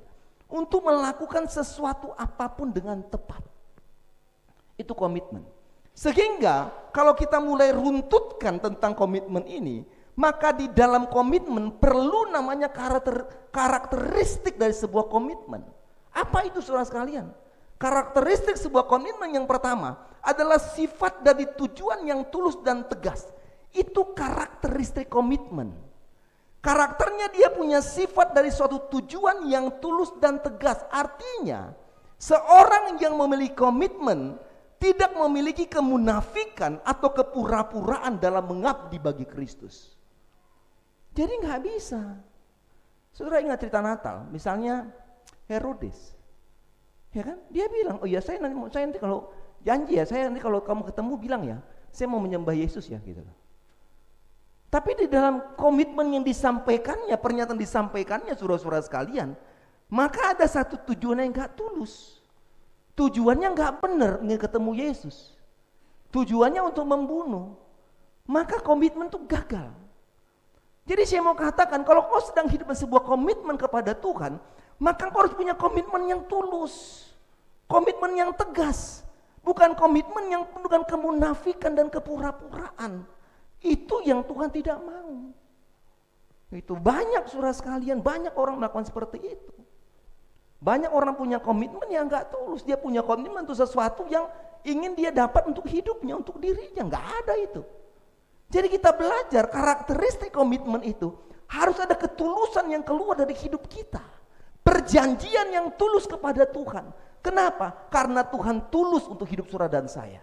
S6: untuk melakukan sesuatu apapun dengan tepat. Itu komitmen. Sehingga kalau kita mulai runtutkan tentang komitmen ini, maka di dalam komitmen perlu namanya karakteristik dari sebuah komitmen. Apa itu saudara sekalian? Karakteristik sebuah komitmen yang pertama adalah sifat dari tujuan yang tulus dan tegas. Itu karakteristik komitmen. Karakternya dia punya sifat dari suatu tujuan yang tulus dan tegas. Artinya seorang yang memiliki komitmen tidak memiliki kemunafikan atau kepura-puraan dalam mengabdi bagi Kristus. Jadi nggak bisa. Saudara ingat cerita Natal, misalnya Herodes, ya kan? Dia bilang, oh ya saya nanti kalau janji ya, saya nanti kalau kamu ketemu bilang ya, saya mau menyembah Yesus ya gitu. Tapi di dalam komitmen yang disampaikannya, pernyataan disampaikannya saudara-saudara sekalian, maka ada satu tujuan yang gak tulus. Tujuannya gak benar ingin ketemu Yesus. Tujuannya untuk membunuh. Maka komitmen itu gagal. Jadi saya mau katakan, kalau kau sedang hidup sebuah komitmen kepada Tuhan, maka kau harus punya komitmen yang tulus. Komitmen yang tegas. Bukan komitmen yang penuh dengan kemunafikan dan kepura-puraan. Itu yang Tuhan tidak mau. Itu banyak saudara sekalian, banyak orang melakukan seperti itu. Banyak orang punya komitmen yang gak tulus. Dia punya komitmen untuk sesuatu yang ingin dia dapat untuk hidupnya, untuk dirinya. Gak ada itu. Jadi kita belajar karakteristik komitmen itu harus ada ketulusan yang keluar dari hidup kita. Perjanjian yang tulus kepada Tuhan. Kenapa? Karena Tuhan tulus untuk hidup saudara dan saya.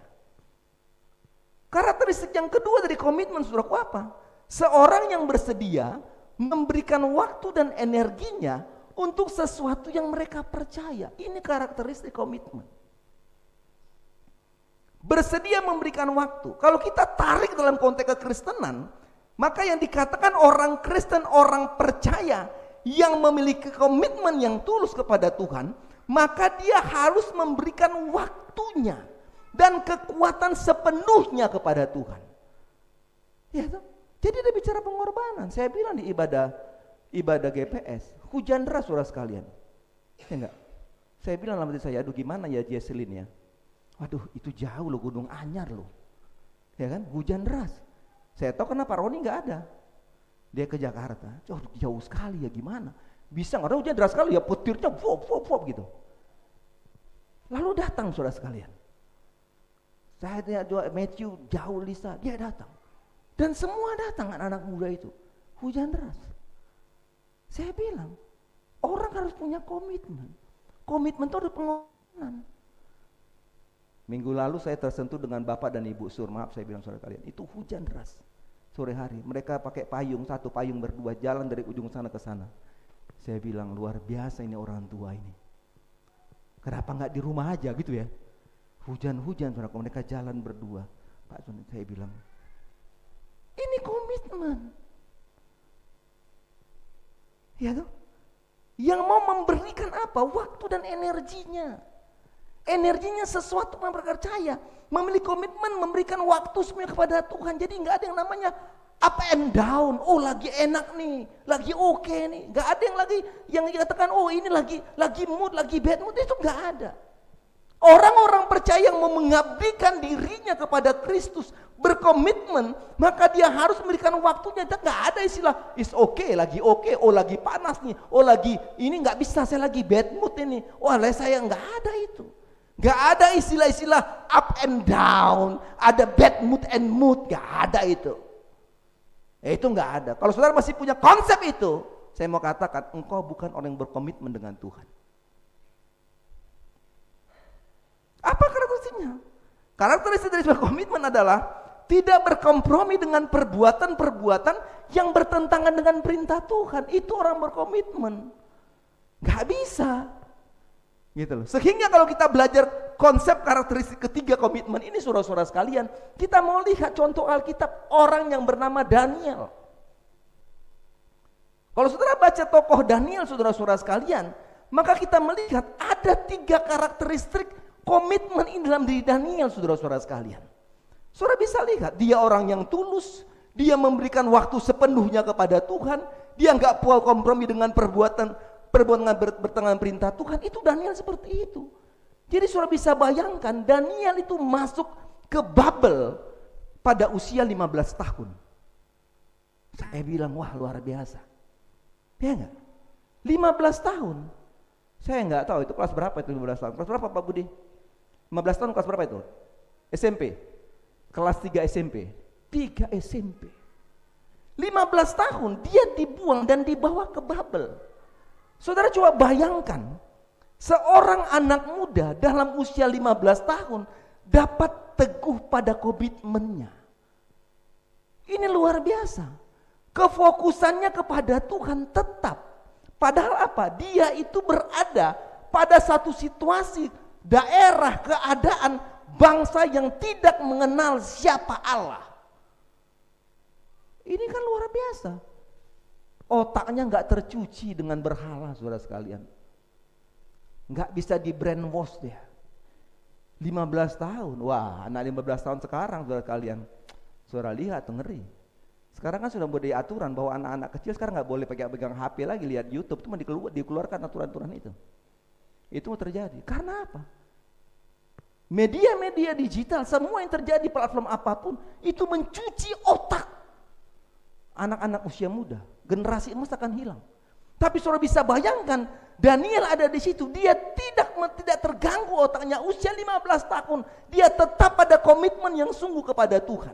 S6: Karakteristik yang kedua dari komitmen saudaraku apa? Seorang yang bersedia memberikan waktu dan energinya untuk sesuatu yang mereka percaya. Ini karakteristik komitmen. Bersedia memberikan waktu. Kalau kita tarik dalam konteks kekristenan, maka yang dikatakan orang Kristen, orang percaya yang memiliki komitmen yang tulus kepada Tuhan, maka dia harus memberikan waktunya dan kekuatan sepenuhnya kepada Tuhan. Ya, jadi dia bicara pengorbanan. Saya bilang di ibadah GPS, hujan deras saudara sekalian. Ya enggak? Saya bilang dalam hati saya, aduh gimana ya Jesselyn ya. Waduh itu jauh loh, Gunung Anyar loh. Ya kan, hujan deras. Saya tahu kenapa Roni nggak ada. Dia ke Jakarta. Jauh sekali ya, gimana? Bisa nggak? Hujan deras sekali ya, petirnya wop gitu. Lalu datang saudara sekalian. Saya tanya Matthew, jauh Lisa, dia datang. Dan semua datang anak-anak muda itu. Hujan deras. Saya bilang, orang harus punya komitmen. Komitmen itu ada pengorbanan. Minggu lalu saya tersentuh dengan Bapak dan Ibu Sur. Maaf saya bilang saudara kalian, itu hujan deras sore hari. Mereka pakai payung, satu payung berdua jalan dari ujung sana ke sana. Saya bilang luar biasa ini orang tua ini. Kenapa nggak di rumah aja gitu ya? Hujan-hujan saudara, mereka jalan berdua. Pak, saya bilang ini komitmen. Ya tuh, yang mau memberikan apa? Waktu dan energinya. Energinya sesuatu yang percaya, memiliki komitmen, memberikan waktu semuanya kepada Tuhan. Jadi nggak ada yang namanya up and down. Oh lagi enak nih, lagi oke nih. Nggak ada yang lagi yang dikatakan oh ini lagi mood, lagi bad mood, itu nggak ada. Orang-orang percaya yang mau mengabdikan dirinya kepada Kristus, berkomitmen, maka dia harus memberikan waktunya. Nggak ada istilah is okay, lagi oke, oh lagi panas nih, oh lagi ini nggak bisa, saya lagi bad mood ini. Wah saya nggak ada itu. Nggak ada istilah-istilah up and down, ada bad mood and mood, nggak ada itu. Itu nggak ada. Kalau saudara masih punya konsep itu, saya mau katakan engkau bukan orang yang berkomitmen dengan Tuhan. Apa karakteristiknya? Karakteristik dari sebuah komitmen adalah tidak berkompromi dengan perbuatan-perbuatan yang bertentangan dengan perintah Tuhan. Itu orang berkomitmen. Gak bisa. Gitu loh. Sehingga kalau kita belajar konsep karakteristik ketiga komitmen ini, saudara-saudara sekalian, kita mau lihat contoh Alkitab orang yang bernama Daniel. Kalau saudara baca tokoh Daniel, saudara-saudara sekalian, maka kita melihat ada 3 karakteristik komitmen ini dalam diri Daniel, saudara-saudara sekalian. Saudara bisa lihat, dia orang yang tulus, dia memberikan waktu sepenuhnya kepada Tuhan, dia nggak puas kompromi dengan perbuatan bertentangan perintah Tuhan. Itu Daniel seperti itu. Jadi saudara bisa bayangkan, Daniel itu masuk ke Babel pada usia 15 tahun. Saya bilang, wah luar biasa. Ya enggak? 15 tahun. Saya nggak tahu itu kelas berapa itu 15 tahun. Kelas berapa Pak Budi? 15 tahun kelas berapa itu? SMP. Kelas 3 SMP. 3 SMP. 15 tahun dia dibuang dan dibawa ke Babel. Saudara coba bayangkan, seorang anak muda dalam usia 15 tahun dapat teguh pada komitmennya. Ini luar biasa. Kefokusannya kepada Tuhan tetap. Padahal apa? Dia itu berada pada satu situasi, daerah, keadaan, bangsa yang tidak mengenal siapa Allah. Ini kan luar biasa. Otaknya nggak tercuci dengan berhala, saudara sekalian. Nggak bisa di brainwash dia. 15 tahun, wah anak 15 tahun sekarang saudara sekalian. Saudara lihat, ngeri. Sekarang kan sudah boleh aturan bahwa anak-anak kecil sekarang nggak boleh pegang HP lagi, lihat YouTube, itu dikeluarkan aturan-aturan itu. Itu terjadi. Karena apa? Media-media digital, semua yang terjadi platform apapun, itu mencuci otak anak-anak usia muda. Generasi emas akan hilang. Tapi saudara bisa bayangkan, Daniel ada di situ, dia tidak terganggu otaknya, usia 15 tahun, dia tetap pada komitmen yang sungguh kepada Tuhan.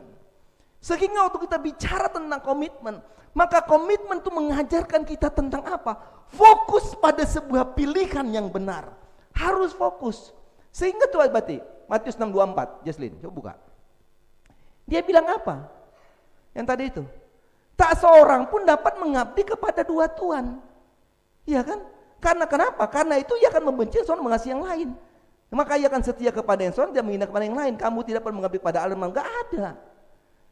S6: Sehingga waktu kita bicara tentang komitmen, maka komitmen itu mengajarkan kita tentang apa? Fokus pada sebuah pilihan yang benar. Harus fokus. Sehingga tuh berarti Matius 6:24, Jesslyn, coba buka. Dia bilang apa? Yang tadi itu. Tak seorang pun dapat mengabdi kepada 2 tuan. Iya kan? Karena kenapa? Karena itu ia akan membenci seorang mengasihi yang lain. Maka ia akan setia kepada yang seorang dan menghina kepada yang lain. Kamu tidak perlu mengabdi kepada Allah, enggak ada.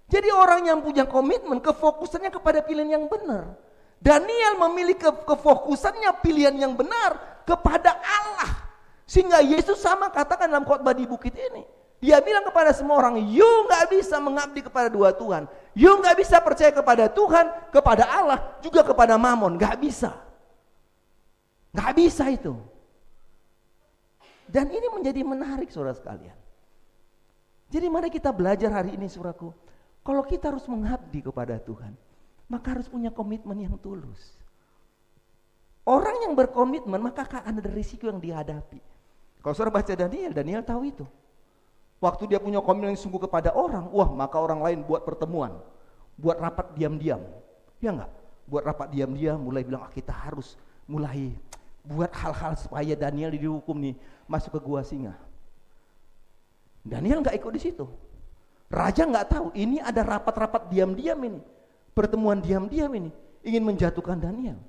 S6: Jadi orang yang punya komitmen, kefokusannya kepada pilihan yang benar. Daniel memiliki kefokusannya pilihan yang benar kepada Allah. Sehingga Yesus sama katakan dalam khotbah di bukit ini. Dia bilang kepada semua orang, you gak bisa mengabdi kepada 2 Tuhan. You gak bisa percaya kepada Tuhan, kepada Allah, juga kepada Mamon. Gak bisa. Gak bisa itu. Dan ini menjadi menarik saudara sekalian. Jadi mari kita belajar hari ini saudaraku. Kalau kita harus mengabdi kepada Tuhan, maka harus punya komitmen yang tulus. Orang yang berkomitmen maka akan ada risiko yang dihadapi. Kalau saudara baca Daniel tahu itu. Waktu dia punya komitmen yang sungguh kepada orang, wah maka orang lain buat pertemuan, buat rapat diam-diam. Ya enggak? Buat rapat diam-diam, mulai bilang kita harus mulai buat hal-hal supaya Daniel dihukum nih, masuk ke gua singa. Daniel nggak ikut di situ. Raja nggak tahu, ini ada rapat-rapat diam-diam ini, pertemuan diam-diam ini, ingin menjatuhkan Daniel.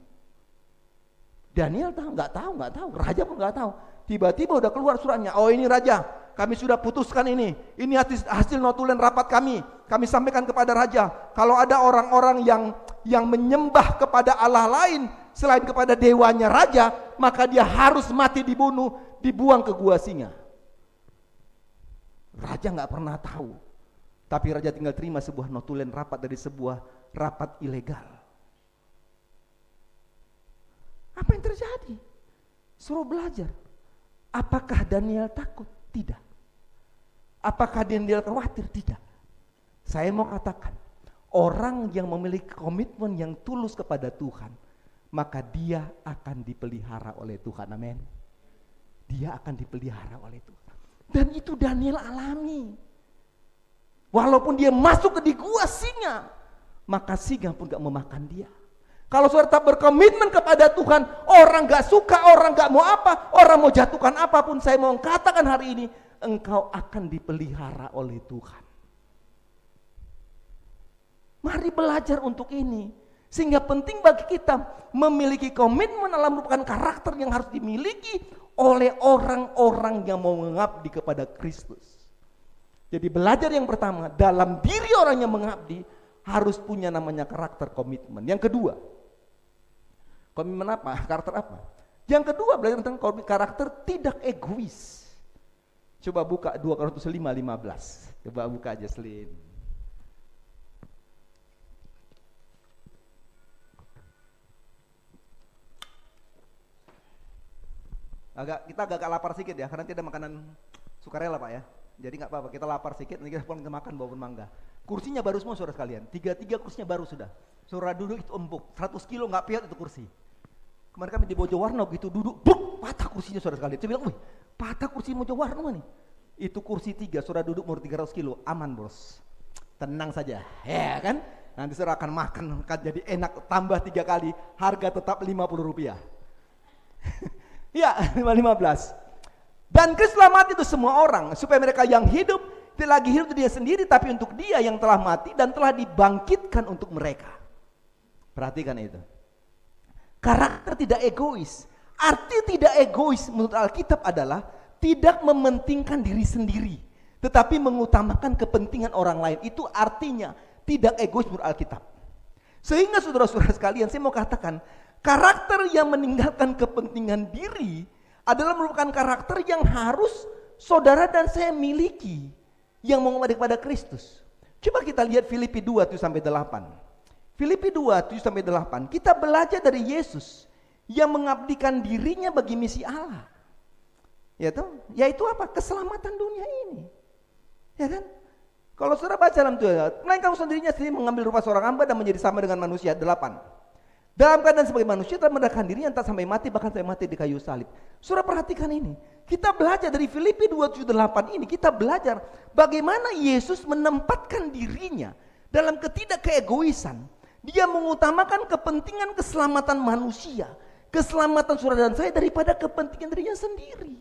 S6: Daniel nggak tahu, raja pun nggak tahu. Tiba-tiba udah keluar suratnya, oh ini raja, kami sudah putuskan ini hasil notulen rapat kami sampaikan kepada raja, kalau ada orang-orang yang menyembah kepada Allah lain selain kepada dewanya raja, maka dia harus mati dibunuh, dibuang ke gua singa. Raja nggak pernah tahu, tapi raja tinggal terima sebuah notulen rapat dari sebuah rapat ilegal. Apa yang terjadi? Suruh belajar. Apakah Daniel takut? Tidak. Apakah Daniel khawatir? Tidak. Saya mau katakan, orang yang memiliki komitmen yang tulus kepada Tuhan, maka dia akan dipelihara oleh Tuhan. Amin. Dia akan dipelihara oleh Tuhan. Dan itu Daniel alami. Walaupun dia masuk ke di gua singa, maka singa pun gak memakan dia. Kalau saudara tetap berkomitmen kepada Tuhan, orang gak suka, orang gak mau apa, orang mau jatuhkan apapun, saya mau katakan hari ini, engkau akan dipelihara oleh Tuhan. Mari belajar untuk ini. Sehingga penting bagi kita memiliki komitmen dalam merupakan karakter yang harus dimiliki oleh orang-orang yang mau mengabdi kepada Kristus. Jadi belajar yang pertama, dalam diri orang yang mengabdi harus punya namanya karakter komitmen. Yang kedua, komitmen apa? Karakter apa? Yang kedua, belajar tentang karakter tidak egois. Coba buka 2 Korintus 5:15. Coba buka aja, Selin. Kita agak lapar sedikit ya, karena tidak makanan sukarela Pak ya. Jadi nggak apa-apa, kita lapar sedikit, nanti kita makan bawang mangga. Kursinya baru semua saudara sekalian, 3 kursinya baru sudah. Saudara duduk itu empuk, 100 kilo nggak piot itu kursi. Kemarin kami di Bojowarno gitu duduk, buk, patah kursinya saudara sekalian. Saya bilang, wih patah kursi Bojowarno nih. Itu kursi 3, saudara duduk umur 300 kilo, aman bos. Tenang saja, ya kan? Nanti saudara akan makan, akan jadi enak, tambah 3 kali, harga tetap Rp50. Ya, 15. Dan Kristus mati itu semua orang, supaya mereka yang hidup tidak lagi hidup untuk dia sendiri, tapi untuk dia yang telah mati dan telah dibangkitkan untuk mereka. Perhatikan itu. Karakter tidak egois. Arti tidak egois menurut Alkitab adalah tidak mementingkan diri sendiri, tetapi mengutamakan kepentingan orang lain. Itu artinya tidak egois menurut Alkitab. Sehingga saudara-saudara sekalian, saya mau katakan, karakter yang meninggalkan kepentingan diri adalah merupakan karakter yang harus saudara dan saya miliki yang mau mengabdi kepada Kristus. Coba kita lihat Filipi 2:7-8. Filipi 2:7-8. Kita belajar dari Yesus yang mengabdikan dirinya bagi misi Allah. Yaitu apa? Keselamatan dunia ini. Ya kan? Kalau saudara baca dalam Tuhan, melainkan sendirinya sendiri mengambil rupa seorang hamba dan menjadi sama dengan manusia. 8. Dalam keadaan sebagai manusia telah merendahkan diri entah sampai mati, bahkan sampai mati di kayu salib. Saudara perhatikan ini. Kita belajar dari Filipi 2:7-8 ini, kita belajar bagaimana Yesus menempatkan dirinya dalam ketidakkeegoisan. Dia mengutamakan kepentingan keselamatan manusia, keselamatan saudara dan saya daripada kepentingan dirinya sendiri.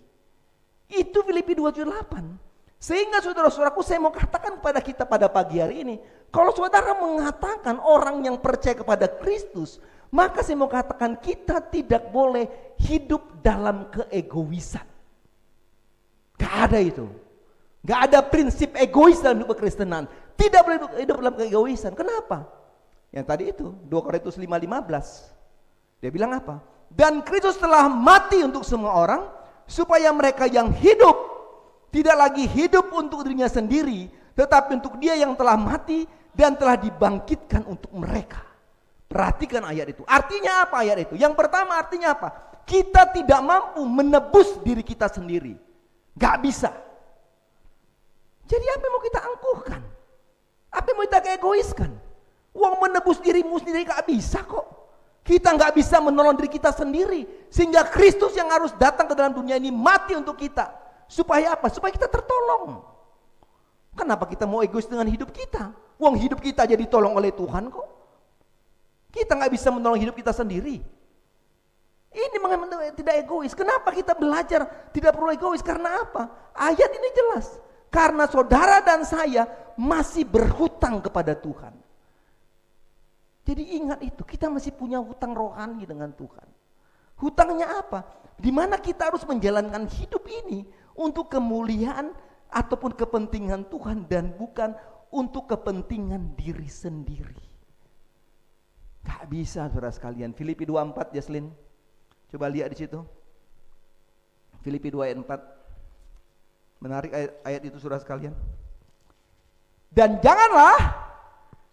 S6: Itu Filipi 2:7-8. Sehingga saudara-saudaraku, saya mau katakan kepada kita pada pagi hari ini, kalau saudara mengatakan orang yang percaya kepada Kristus, maka saya mau katakan kita tidak boleh hidup dalam keegoisan. Gak ada itu. Gak ada prinsip egois dalam hidup kekristenan. Tidak boleh hidup dalam keegoisan. Kenapa? Yang tadi itu 2 Korintus 5:15. Dia bilang apa? Dan Kristus telah mati untuk semua orang, supaya mereka yang hidup tidak lagi hidup untuk dirinya sendiri, tetapi untuk dia yang telah mati dan telah dibangkitkan untuk mereka. Perhatikan ayat itu. Artinya apa ayat itu? Yang pertama artinya apa? Kita tidak mampu menebus diri kita sendiri. Gak bisa. Jadi apa yang mau kita angkuhkan? Apa yang mau kita egoiskan? Uang menebus dirimu sendiri gak bisa kok. Kita gak bisa menolong diri kita sendiri. Sehingga Kristus yang harus datang ke dalam dunia ini mati untuk kita. Supaya apa? Supaya kita tertolong. Kenapa kita mau egois dengan hidup kita? Uang hidup kita jadi ditolong oleh Tuhan kok. Kita gak bisa menolong hidup kita sendiri. Ini tidak egois. Kenapa kita belajar tidak perlu egois? Karena apa? Ayat ini jelas. Karena saudara dan saya masih berhutang kepada Tuhan. Jadi ingat itu, kita masih punya hutang rohani dengan Tuhan. Hutangnya apa? Di mana kita harus menjalankan hidup ini untuk kemuliaan ataupun kepentingan Tuhan dan bukan untuk kepentingan diri sendiri. Gak bisa saudara sekalian. Filipi 2:4, Jaslin. Coba lihat di situ. Filipi 2 ayat 4. Menarik ayat itu saudara sekalian. Dan janganlah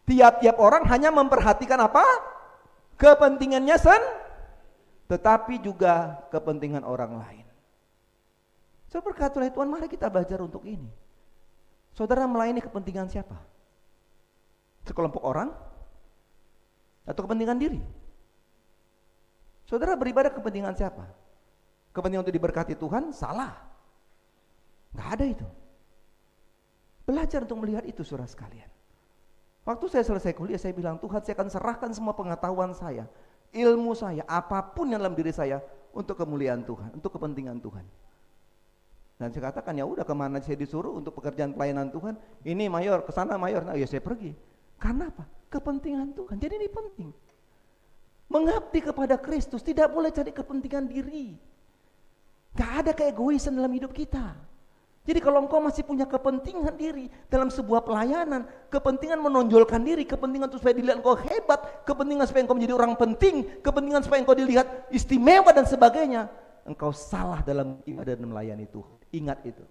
S6: tiap-tiap orang hanya memperhatikan apa? Kepentingannya tetapi juga kepentingan orang lain. Saya berkata, Tuhan, mari kita belajar untuk ini. Saudara melayani kepentingan siapa? Sekelompok orang? Atau kepentingan diri? Saudara beribadah kepentingan siapa? Kepentingan untuk diberkati Tuhan? Salah. Nggak ada itu. Belajar untuk melihat itu saudara sekalian. Waktu saya selesai kuliah, saya bilang, Tuhan, saya akan serahkan semua pengetahuan saya, ilmu saya, apapun yang dalam diri saya untuk kemuliaan Tuhan, untuk kepentingan Tuhan. Dan saya katakan, ya udah, kemana saya disuruh untuk pekerjaan pelayanan Tuhan, ini mayor, ke sana mayor, nah ya saya pergi. Karena apa? Kepentingan Tuhan. Jadi ini penting. Mengabdi kepada Kristus, tidak boleh cari kepentingan diri. Gak ada keegoisan dalam hidup kita. Jadi kalau engkau masih punya kepentingan diri dalam sebuah pelayanan, kepentingan menonjolkan diri, kepentingan supaya dilihat engkau hebat, kepentingan supaya engkau menjadi orang penting, kepentingan supaya engkau dilihat istimewa dan sebagainya, engkau salah dalam ibadah dan melayani Tuhan. Ingat itu.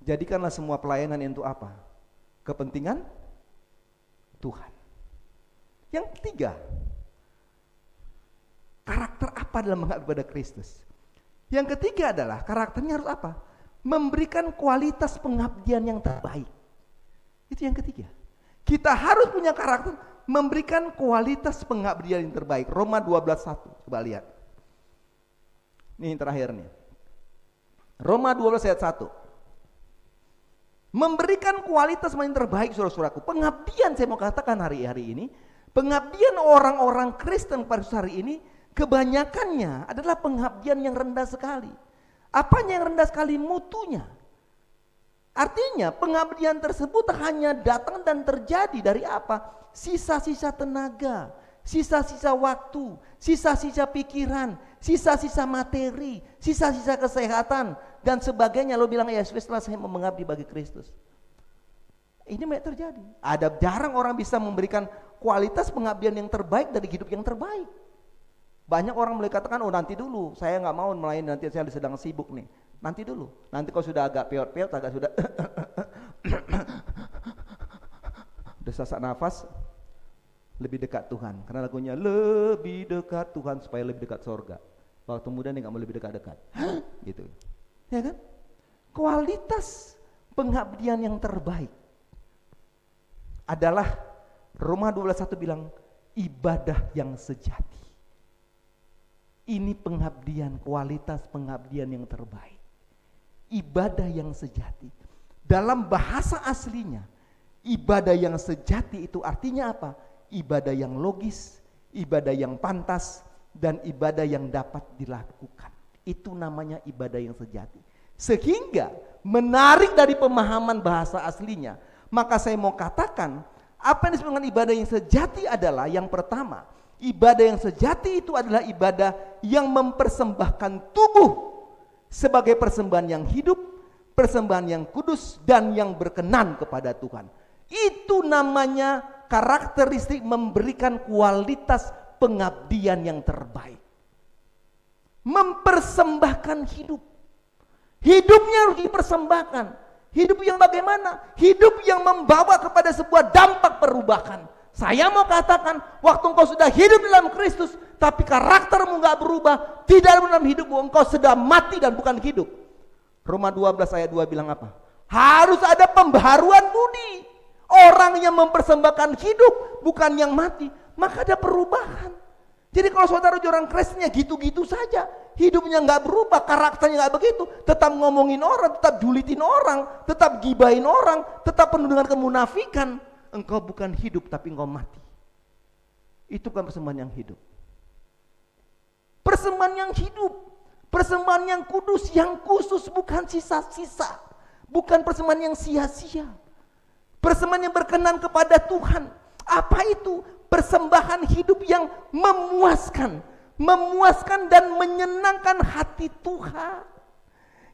S6: Jadikanlah semua pelayanan untuk apa? Kepentingan Tuhan. Yang ketiga, karakter apa dalam mengabdi kepada Kristus? Yang ketiga adalah karakternya harus apa? Memberikan kualitas pengabdian yang terbaik. Itu yang ketiga. Kita harus punya karakter memberikan kualitas pengabdian yang terbaik. Roma 12:1. Coba lihat. Ini yang terakhir nih. Roma 12 ayat 1. Memberikan kualitas yang terbaik, saudara-saudaraku. Pengabdian, saya mau katakan hari-hari ini, pengabdian orang-orang Kristen pada hari ini kebanyakannya adalah pengabdian yang rendah sekali. Apanya yang rendah sekali? Mutunya. Artinya pengabdian tersebut hanya datang dan terjadi dari apa? Sisa-sisa tenaga, sisa-sisa waktu, sisa-sisa pikiran, sisa-sisa materi, sisa-sisa kesehatan dan sebagainya. Lo bilang, ya setelah saya mau mengabdi bagi Kristus. Ini banyak terjadi. Ada jarang orang bisa memberikan kualitas pengabdian yang terbaik dari hidup yang terbaik. Banyak orang mulai katakan, oh nanti dulu, saya nggak mau melayani, nanti saya sedang sibuk nih. Nanti dulu, nanti kalau sudah agak peot-peot, agak sudah udah sesak nafas, lebih dekat Tuhan. Karena lagunya lebih dekat Tuhan supaya lebih dekat surga. Waktu muda nih nggak mau lebih dekat-dekat, gitu, ya kan? Kualitas pengabdian yang terbaik adalah Roma 12:1 bilang ibadah yang sejati. Ini pengabdian, kualitas pengabdian yang terbaik. Ibadah yang sejati. Dalam bahasa aslinya, ibadah yang sejati itu artinya apa? Ibadah yang logis, ibadah yang pantas, dan ibadah yang dapat dilakukan. Itu namanya ibadah yang sejati. Sehingga menarik dari pemahaman bahasa aslinya, maka saya mau katakan, apa yang disebut dengan ibadah yang sejati adalah yang pertama, ibadah yang sejati itu adalah ibadah yang mempersembahkan tubuh sebagai persembahan yang hidup, persembahan yang kudus, dan yang berkenan kepada Tuhan. Itu namanya karakteristik memberikan kualitas pengabdian yang terbaik. Mempersembahkan hidup. Hidupnya harus dipersembahkan. Hidup yang bagaimana? Hidup yang membawa kepada sebuah dampak perubahan. Saya mau katakan, waktu engkau sudah hidup dalam Kristus, tapi karaktermu gak berubah, tidak dalam hidupmu, engkau sudah mati dan bukan hidup. Roma 12 ayat 2 bilang apa? Harus ada pembaharuan budi. Orang yang mempersembahkan hidup, bukan yang mati, maka ada perubahan. Jadi kalau saudara orang Kristennya gitu-gitu saja, hidupnya gak berubah, karakternya gak begitu, tetap ngomongin orang, tetap julitin orang, tetap gibahin orang, tetap penuh dengan kemunafikan, engkau bukan hidup tapi engkau mati. Itu bukan persembahan yang hidup. Persembahan yang hidup, Persembahan yang kudus, yang khusus, bukan sisa-sisa. Bukan persembahan yang sia-sia. Persembahan yang berkenan kepada Tuhan. Apa itu? Persembahan hidup yang memuaskan. Memuaskan dan menyenangkan hati Tuhan.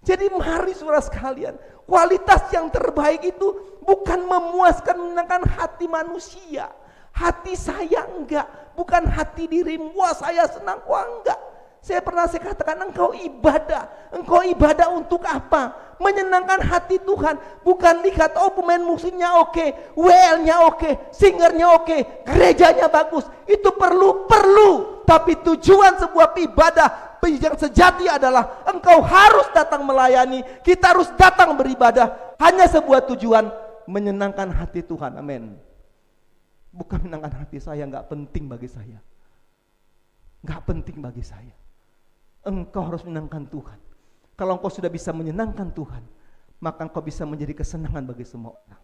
S6: Jadi mari saudara sekalian, kualitas yang terbaik itu bukan memuaskan, menyenangkan hati manusia. Hati saya enggak, bukan hati dirimu. Wah saya senang, wah enggak. Saya katakan engkau ibadah untuk apa? Menyenangkan hati Tuhan, bukan lihat oh pemain musiknya oke, WL-nya oke, singernya oke, gerejanya bagus. Itu perlu, tapi tujuan sebuah ibadah yang sejati adalah engkau harus datang melayani, kita harus datang beribadah. Hanya sebuah tujuan, menyenangkan hati Tuhan. Amin. Bukan menyenangkan hati saya, enggak penting bagi saya. Enggak penting bagi saya. Engkau harus menyenangkan Tuhan. Kalau engkau sudah bisa menyenangkan Tuhan, maka engkau bisa menjadi kesenangan bagi semua orang.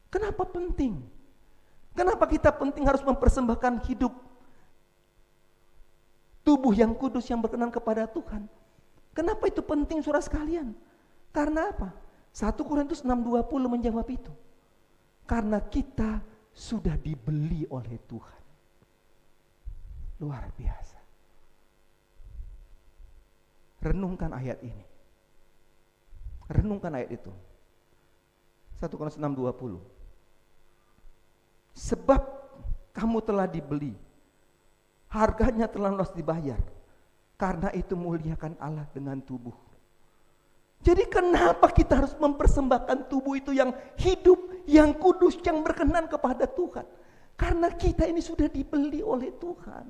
S6: Kenapa penting? Kenapa kita penting harus mempersembahkan hidup tubuh yang kudus yang berkenan kepada Tuhan? Kenapa itu penting saudara sekalian? Karena apa? 1 Korintus 6:20 menjawab itu. Karena kita sudah dibeli oleh Tuhan. Luar biasa. Renungkan ayat ini. Renungkan ayat itu. 1 Korintus 6:20. Sebab kamu telah dibeli, harganya telah lunas dibayar. Karena itu muliakan Allah dengan tubuh. Jadi kenapa kita harus mempersembahkan tubuh itu yang hidup, yang kudus, yang berkenan kepada Tuhan? Karena kita ini sudah dibeli oleh Tuhan.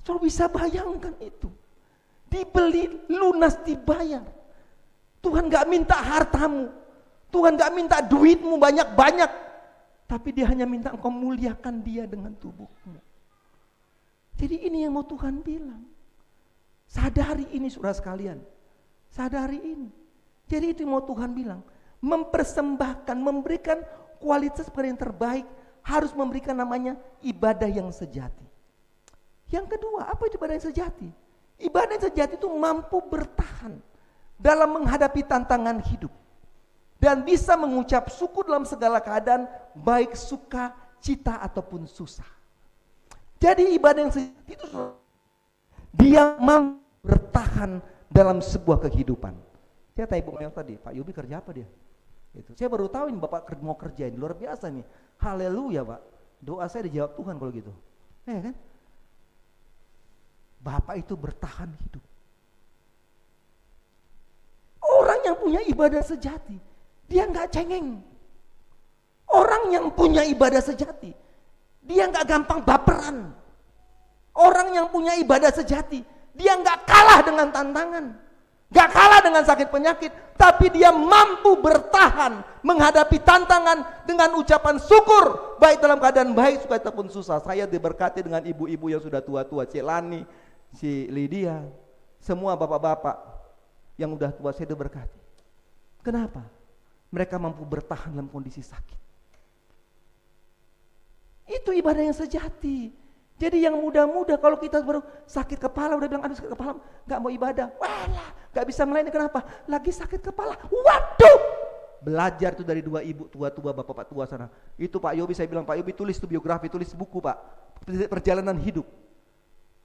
S6: Saudara bisa bayangkan itu. Dibeli, lunas dibayar. Tuhan gak minta hartamu, Tuhan gak minta duitmu banyak-banyak, tapi Dia hanya minta engkau muliakan Dia dengan tubuhmu. Jadi ini yang mau Tuhan bilang. Sadari ini saudara sekalian, sadari ini. Jadi itu yang mau Tuhan bilang. Mempersembahkan, memberikan kualitas yang terbaik, harus memberikan namanya ibadah yang sejati. Yang kedua, apa itu ibadah yang sejati? Ibadah yang sejati itu mampu bertahan dalam menghadapi tantangan hidup dan bisa mengucap syukur dalam segala keadaan, baik suka, cita ataupun susah. Jadi ibadah yang sejati itu dia mampu bertahan dalam sebuah kehidupan. Saya tanya Ibu yang tadi, Pak Yobi kerja apa dia? Itu. Saya baru tahu ini Bapak mau kerjain, luar biasa nih. Haleluya Pak. Doa saya dijawab Tuhan kalau gitu. Ya kan? Bapak itu bertahan hidup. Orang yang punya ibadah sejati, dia nggak cengeng. Orang yang punya ibadah sejati, dia nggak gampang baperan. Orang yang punya ibadah sejati, dia nggak kalah dengan tantangan, nggak kalah dengan sakit penyakit, tapi dia mampu bertahan menghadapi tantangan dengan ucapan syukur, baik dalam keadaan baik ataupun susah. Saya diberkati dengan ibu-ibu yang sudah tua-tua, Cik Lani, si Lydia, semua bapak-bapak yang udah tua saya diberkati. Kenapa? Mereka mampu bertahan dalam kondisi sakit. Itu ibadah yang sejati. Jadi yang muda-muda kalau kita baru sakit kepala udah bilang aduh sakit kepala nggak mau ibadah, walah nggak bisa melayani. Kenapa? Lagi sakit kepala. Waduh, belajar tuh dari dua ibu tua-tua, bapak-bapak tua sana. Itu Pak Yobi, saya bilang Pak Yobi tulis tuh biografi, tulis buku Pak, perjalanan hidup.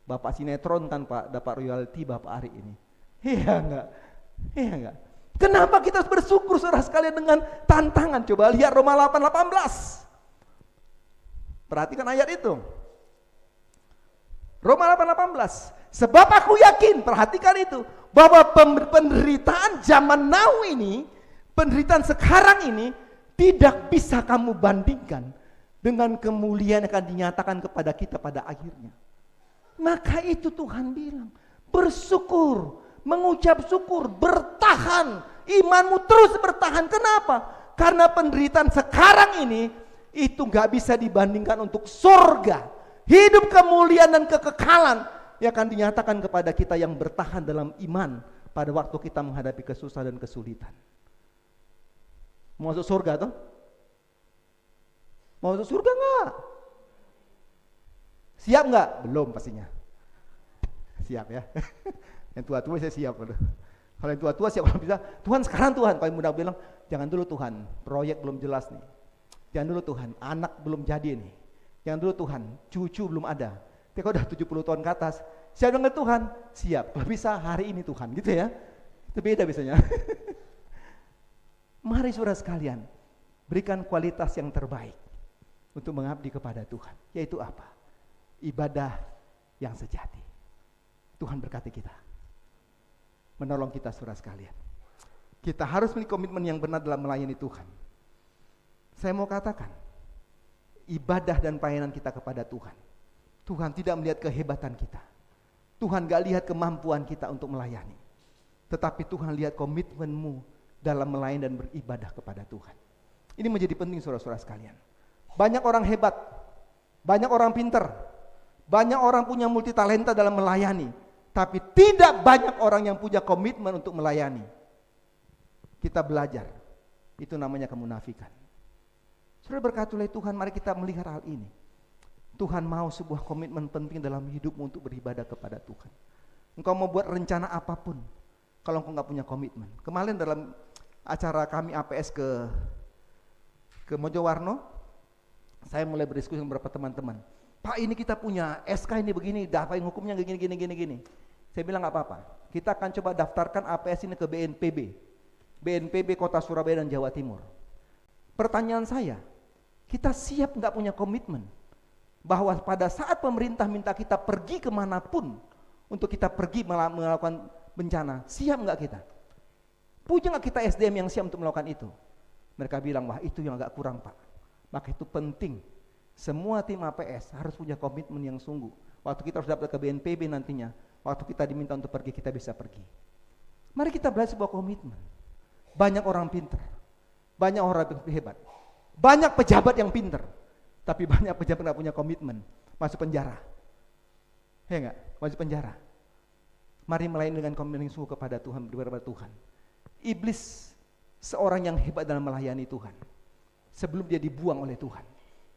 S6: Bapak sinetron kan Pak, dapat royalti Bapak hari ini. Iya enggak? Iya enggak? Kenapa kita harus bersyukur saudara sekalian dengan tantangan? Coba lihat Roma 8:18. Perhatikan ayat itu. Roma 8:18. Sebab aku yakin, perhatikan itu, bahwa penderitaan zaman now ini, penderitaan sekarang ini tidak bisa kamu bandingkan dengan kemuliaan yang akan dinyatakan kepada kita pada akhirnya. Maka itu Tuhan bilang, bersyukur, mengucap syukur, bertahan, imanmu terus bertahan. Kenapa? Karena penderitaan sekarang ini itu gak bisa dibandingkan untuk surga, hidup kemuliaan dan kekekalan yang akan dinyatakan kepada kita yang bertahan dalam iman pada waktu kita menghadapi kesusahan dan kesulitan. Mau masuk surga tuh? Mau masuk surga gak? Siap nggak? Belum pastinya. Siap ya. Yang tua-tua saya siap. Kalau yang tua-tua siap, kalau bisa, Tuhan sekarang Tuhan. Kalau yang muda bilang, jangan dulu Tuhan, proyek belum jelas nih. Jangan dulu Tuhan, anak belum jadi nih. Jangan dulu Tuhan, cucu belum ada. Tapi kalau udah 70 tahun ke atas, siap dengan Tuhan, siap. Kalau bisa hari ini Tuhan, gitu ya. Itu beda biasanya. Mari saudara sekalian, berikan kualitas yang terbaik untuk mengabdi kepada Tuhan. Yaitu apa? Ibadah yang sejati. Tuhan berkati kita, menolong kita saudara sekalian. Kita harus memiliki komitmen yang benar dalam melayani Tuhan. Saya mau katakan, ibadah dan pelayanan kita kepada Tuhan, Tuhan tidak melihat kehebatan kita. Tuhan gak lihat kemampuan kita untuk melayani. Tetapi Tuhan lihat komitmenmu dalam melayani dan beribadah kepada Tuhan. Ini menjadi penting saudara-saudara sekalian. Banyak orang hebat, banyak orang pintar, banyak orang punya multitalenta dalam melayani. Tapi tidak banyak orang yang punya komitmen untuk melayani. Kita belajar, itu namanya kemunafikan. Saudara berkati oleh Tuhan, mari kita melihat hal ini. Tuhan mau sebuah komitmen penting dalam hidupmu untuk beribadah kepada Tuhan. Engkau mau buat rencana apapun, kalau engkau gak punya komitmen. Kemarin dalam acara kami APS ke Mojowarno, saya mulai berdiskusi dengan beberapa teman-teman. Pak, ini kita punya SK ini begini, daftarin hukumnya gini. Saya bilang gak apa-apa, kita akan coba daftarkan APS ini ke BNPB Kota Surabaya dan Jawa Timur. Pertanyaan saya, kita siap gak punya komitmen bahwa pada saat pemerintah minta kita pergi kemanapun untuk kita pergi melakukan bencana, siap gak kita? Punya gak kita SDM yang siap untuk melakukan itu? Mereka bilang, wah itu yang agak kurang Pak. Maka itu penting, semua tim APS harus punya komitmen yang sungguh. Waktu kita harus dapat ke BNPB nantinya, waktu kita diminta untuk pergi, kita bisa pergi. Mari kita belajar sebuah komitmen. Banyak orang pintar, banyak orang hebat, banyak pejabat yang pintar, tapi banyak pejabat yang punya komitmen, masuk penjara. Ya enggak? Masuk penjara. Mari melayani dengan komitmen yang sungguh kepada Tuhan, beribadah kepada Tuhan. Iblis seorang yang hebat dalam melayani Tuhan. Sebelum dia dibuang oleh Tuhan,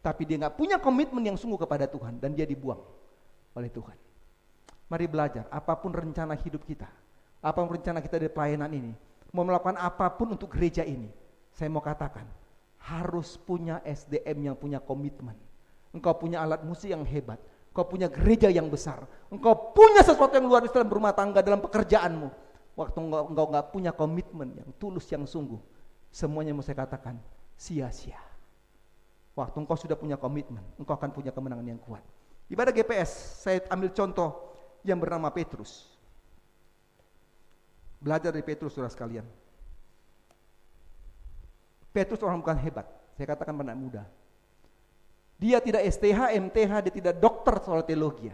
S6: tapi dia enggak punya komitmen yang sungguh kepada Tuhan dan dia dibuang oleh Tuhan. Mari belajar, apapun rencana hidup kita, apapun rencana kita di pelayanan ini, mau melakukan apapun untuk gereja ini, saya mau katakan, harus punya SDM yang punya komitmen. Engkau punya alat musik yang hebat, engkau punya gereja yang besar, engkau punya sesuatu yang luar biasa dalam rumah tangga, dalam pekerjaanmu. Waktu engkau nggak punya komitmen yang tulus, yang sungguh, semuanya mau saya katakan sia-sia. Waktu engkau sudah punya komitmen, engkau akan punya kemenangan yang kuat. Ibadah GPS, saya ambil contoh yang bernama Petrus. Belajar dari Petrus saudara sekalian. Petrus orang bukan hebat, saya katakan anak muda. Dia tidak STH, MTH, dia tidak dokter soal teologi.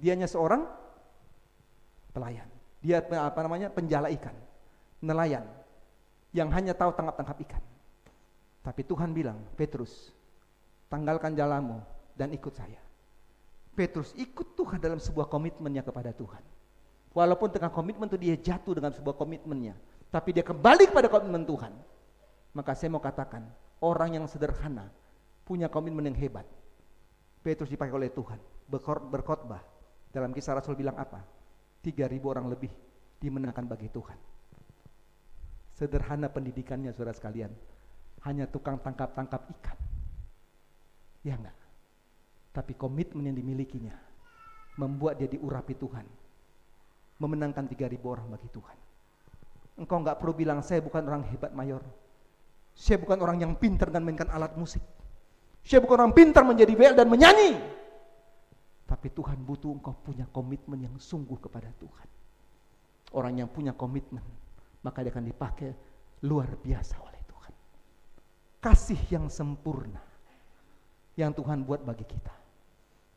S6: Dia hanya seorang pelayan. Dia penjala ikan, nelayan yang hanya tahu tangkap ikan. Tapi Tuhan bilang, Petrus, tanggalkan jalamu dan ikut saya. Petrus ikut Tuhan dalam sebuah komitmennya kepada Tuhan. Walaupun tengah komitmen itu dia jatuh dengan sebuah komitmennya, tapi dia kembali kepada komitmen Tuhan. Maka saya mau katakan, orang yang sederhana punya komitmen yang hebat. Petrus dipakai oleh Tuhan berkhotbah. Dalam Kisah Rasul bilang apa? 3.000 orang lebih dimenangkan bagi Tuhan. Sederhana pendidikannya saudara sekalian, hanya tukang tangkap ikan. Ya enggak? Tapi komitmen yang dimilikinya membuat dia diurapi Tuhan, memenangkan 3.000 orang bagi Tuhan. Engkau enggak perlu bilang, saya bukan orang hebat mayor, saya bukan orang yang pintar dan mainkan alat musik, saya bukan orang pintar menjadi WL dan menyanyi. Tapi Tuhan butuh engkau punya komitmen yang sungguh kepada Tuhan. Orang yang punya komitmen, maka dia akan dipakai luar biasa oleh Tuhan. Kasih yang sempurna yang Tuhan buat bagi kita.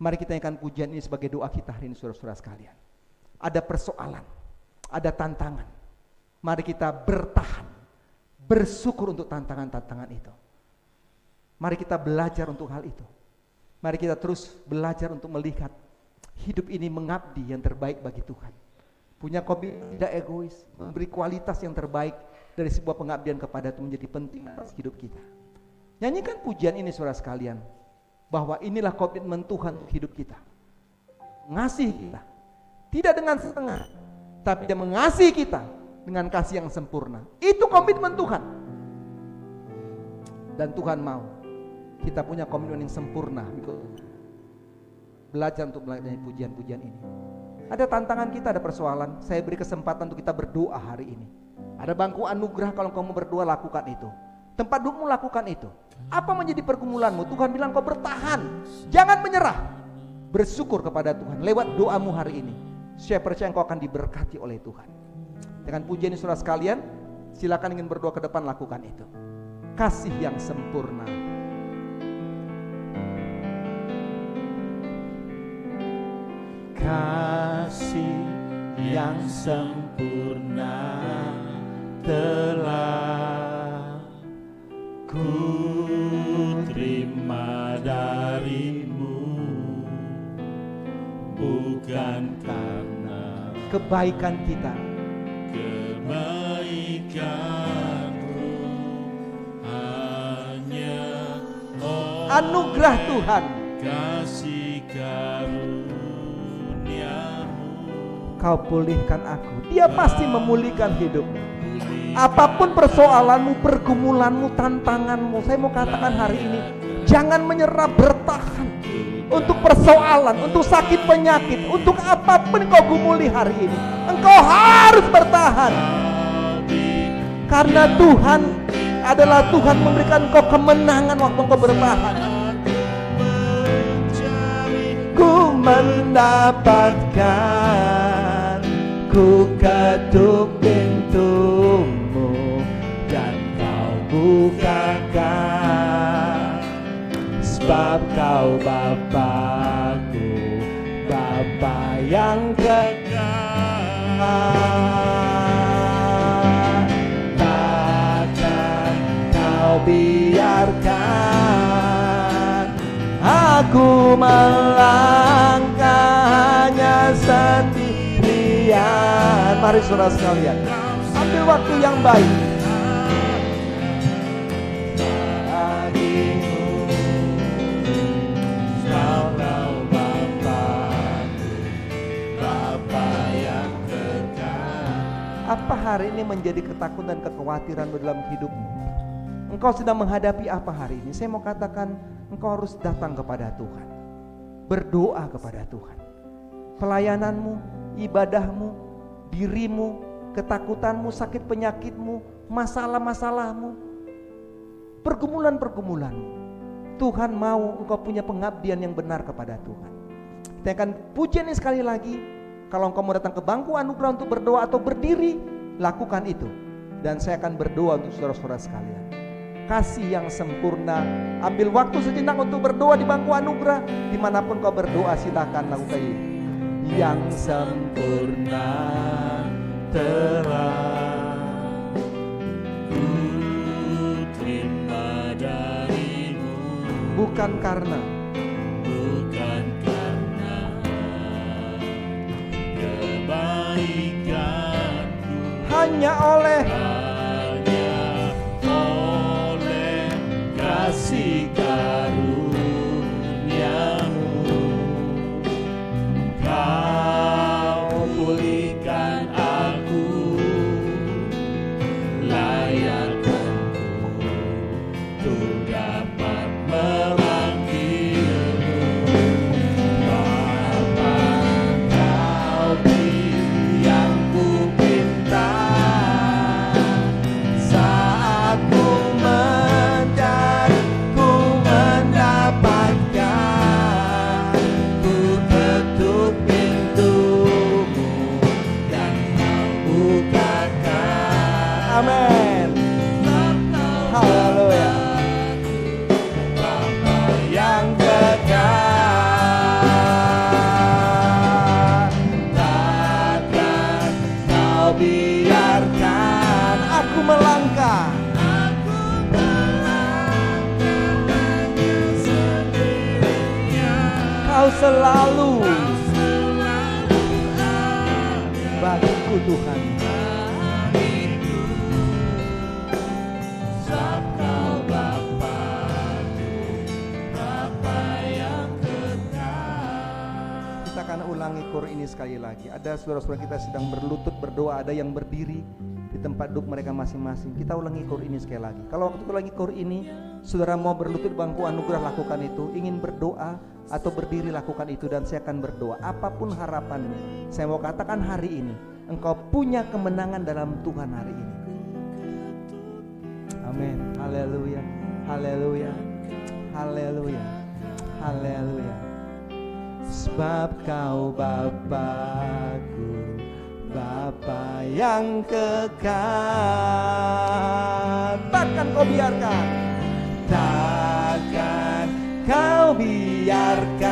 S6: Mari kita nyanyikan pujian ini sebagai doa kita hari ini saudara-saudara sekalian. Ada persoalan, ada tantangan. Mari kita bertahan, bersyukur untuk tantangan-tantangan itu. Mari kita belajar untuk hal itu. Mari kita terus belajar untuk melihat hidup ini mengabdi yang terbaik bagi Tuhan. Punya komitmen, tidak egois, memberi kualitas yang terbaik dari sebuah pengabdian kepada Tuhan menjadi penting dalam hidup kita. Nyanyikan pujian ini saudara sekalian, bahwa inilah komitmen Tuhan untuk hidup kita. mengasihi kita. Tidak dengan setengah, tapi Dia mengasihi kita dengan kasih yang sempurna. Itu komitmen Tuhan. Dan Tuhan mau kita punya komitmen yang sempurna. Belajar untuk melayani pujian-pujian ini. Ada tantangan kita, ada persoalan. Saya beri kesempatan untuk kita berdoa hari ini. Ada bangku anugerah, kalau kamu berdoa lakukan itu. Tempat dudukmu lakukan itu. Apa menjadi pergumulanmu? Tuhan bilang kau bertahan, jangan menyerah. Bersyukur kepada Tuhan lewat doamu hari ini. Saya percaya engkau akan diberkati oleh Tuhan. Dengan pujian ini saudara sekalian, silakan ingin berdoa ke depan, lakukan itu. Kasih yang sempurna.
S4: Kasih yang sempurna telah ku terima darimu, bukan karena
S6: Kebaikan kita,
S4: kebaikanku, hanya
S6: anugerah Tuhan.
S4: kasih karuniamu.
S6: Kau pulihkan aku. Dia pasti memulihkan hidupmu. Apapun persoalanmu, pergumulanmu, tantanganmu, saya mau katakan hari ini, jangan menyerah, bertahan. Untuk persoalan, untuk sakit penyakit, untuk apapun kau gumuli hari ini, engkau harus bertahan. Karena Tuhan adalah Tuhan memberikan kau kemenangan waktu kau bertahan. Ku mendapatkan, ku ketuk pintumu dan kau bukakan, sebab kau Bapakku, Bapa yang kekal. Takkan kau biarkan aku melangkah hanya sendirian. Mari saudara sekalian, ambil waktu yang baik. Apa hari ini menjadi ketakutan dan kekhawatiran dalam hidupmu? Engkau sedang menghadapi apa hari ini? Saya mau katakan, engkau harus datang kepada Tuhan, berdoa kepada Tuhan. Pelayananmu, ibadahmu, dirimu, ketakutanmu, sakit penyakitmu, masalah-masalahmu, pergumulan-pergumulanmu, Tuhan mau engkau punya pengabdian yang benar kepada Tuhan. Kita akan pujian ini sekali lagi. Kalau engkau mau datang ke bangku anugerah untuk berdoa atau berdiri, lakukan itu. Dan saya akan berdoa untuk saudara-saudara sekalian. Kasih yang sempurna. Ambil waktu sejenak untuk berdoa di bangku anugerah. Dimanapun kau berdoa, silakan lakukan ini. Yang sempurna telah
S4: Ku terima darimu,
S6: bukan karena
S4: bukan karena kebaikanku,
S6: hanya oleh
S4: hanya oleh kasih karuniamu. Kau pulihkan aku, layakkanku untuk dapat memanggilmu Bapa. Kau beri yang ku minta saat ku mencari, ku mendapatkan. Ku ketuk pintumu dan kau bukakan.
S6: amin. Haleluya.
S4: Bapa yang kekal, takkan kau biarkan
S6: Aku melangkah Kau selalu bagiku Tuhan.
S4: sebab kau Bapa yang kekal.
S6: Kita akan ulangi kor ini sekali lagi. Ada saudara-saudara kita sedang berlutut berdoa, ada yang berdiri di tempat duduk mereka masing-masing. Kita ulangi kor ini sekali lagi. Kalau waktu ulangi kor ini, saudara mau berlutut bangku anugerah, lakukan itu. Ingin berdoa atau berdiri, lakukan itu, dan saya akan berdoa. Apapun harapanmu, saya mau katakan hari ini, engkau punya kemenangan dalam Tuhan hari ini. Amin. Haleluya. Haleluya. Haleluya. Haleluya. Sebab kau Bapakku, Bapa yang kekal. Takkan kau biarkan, takkan kau biarkan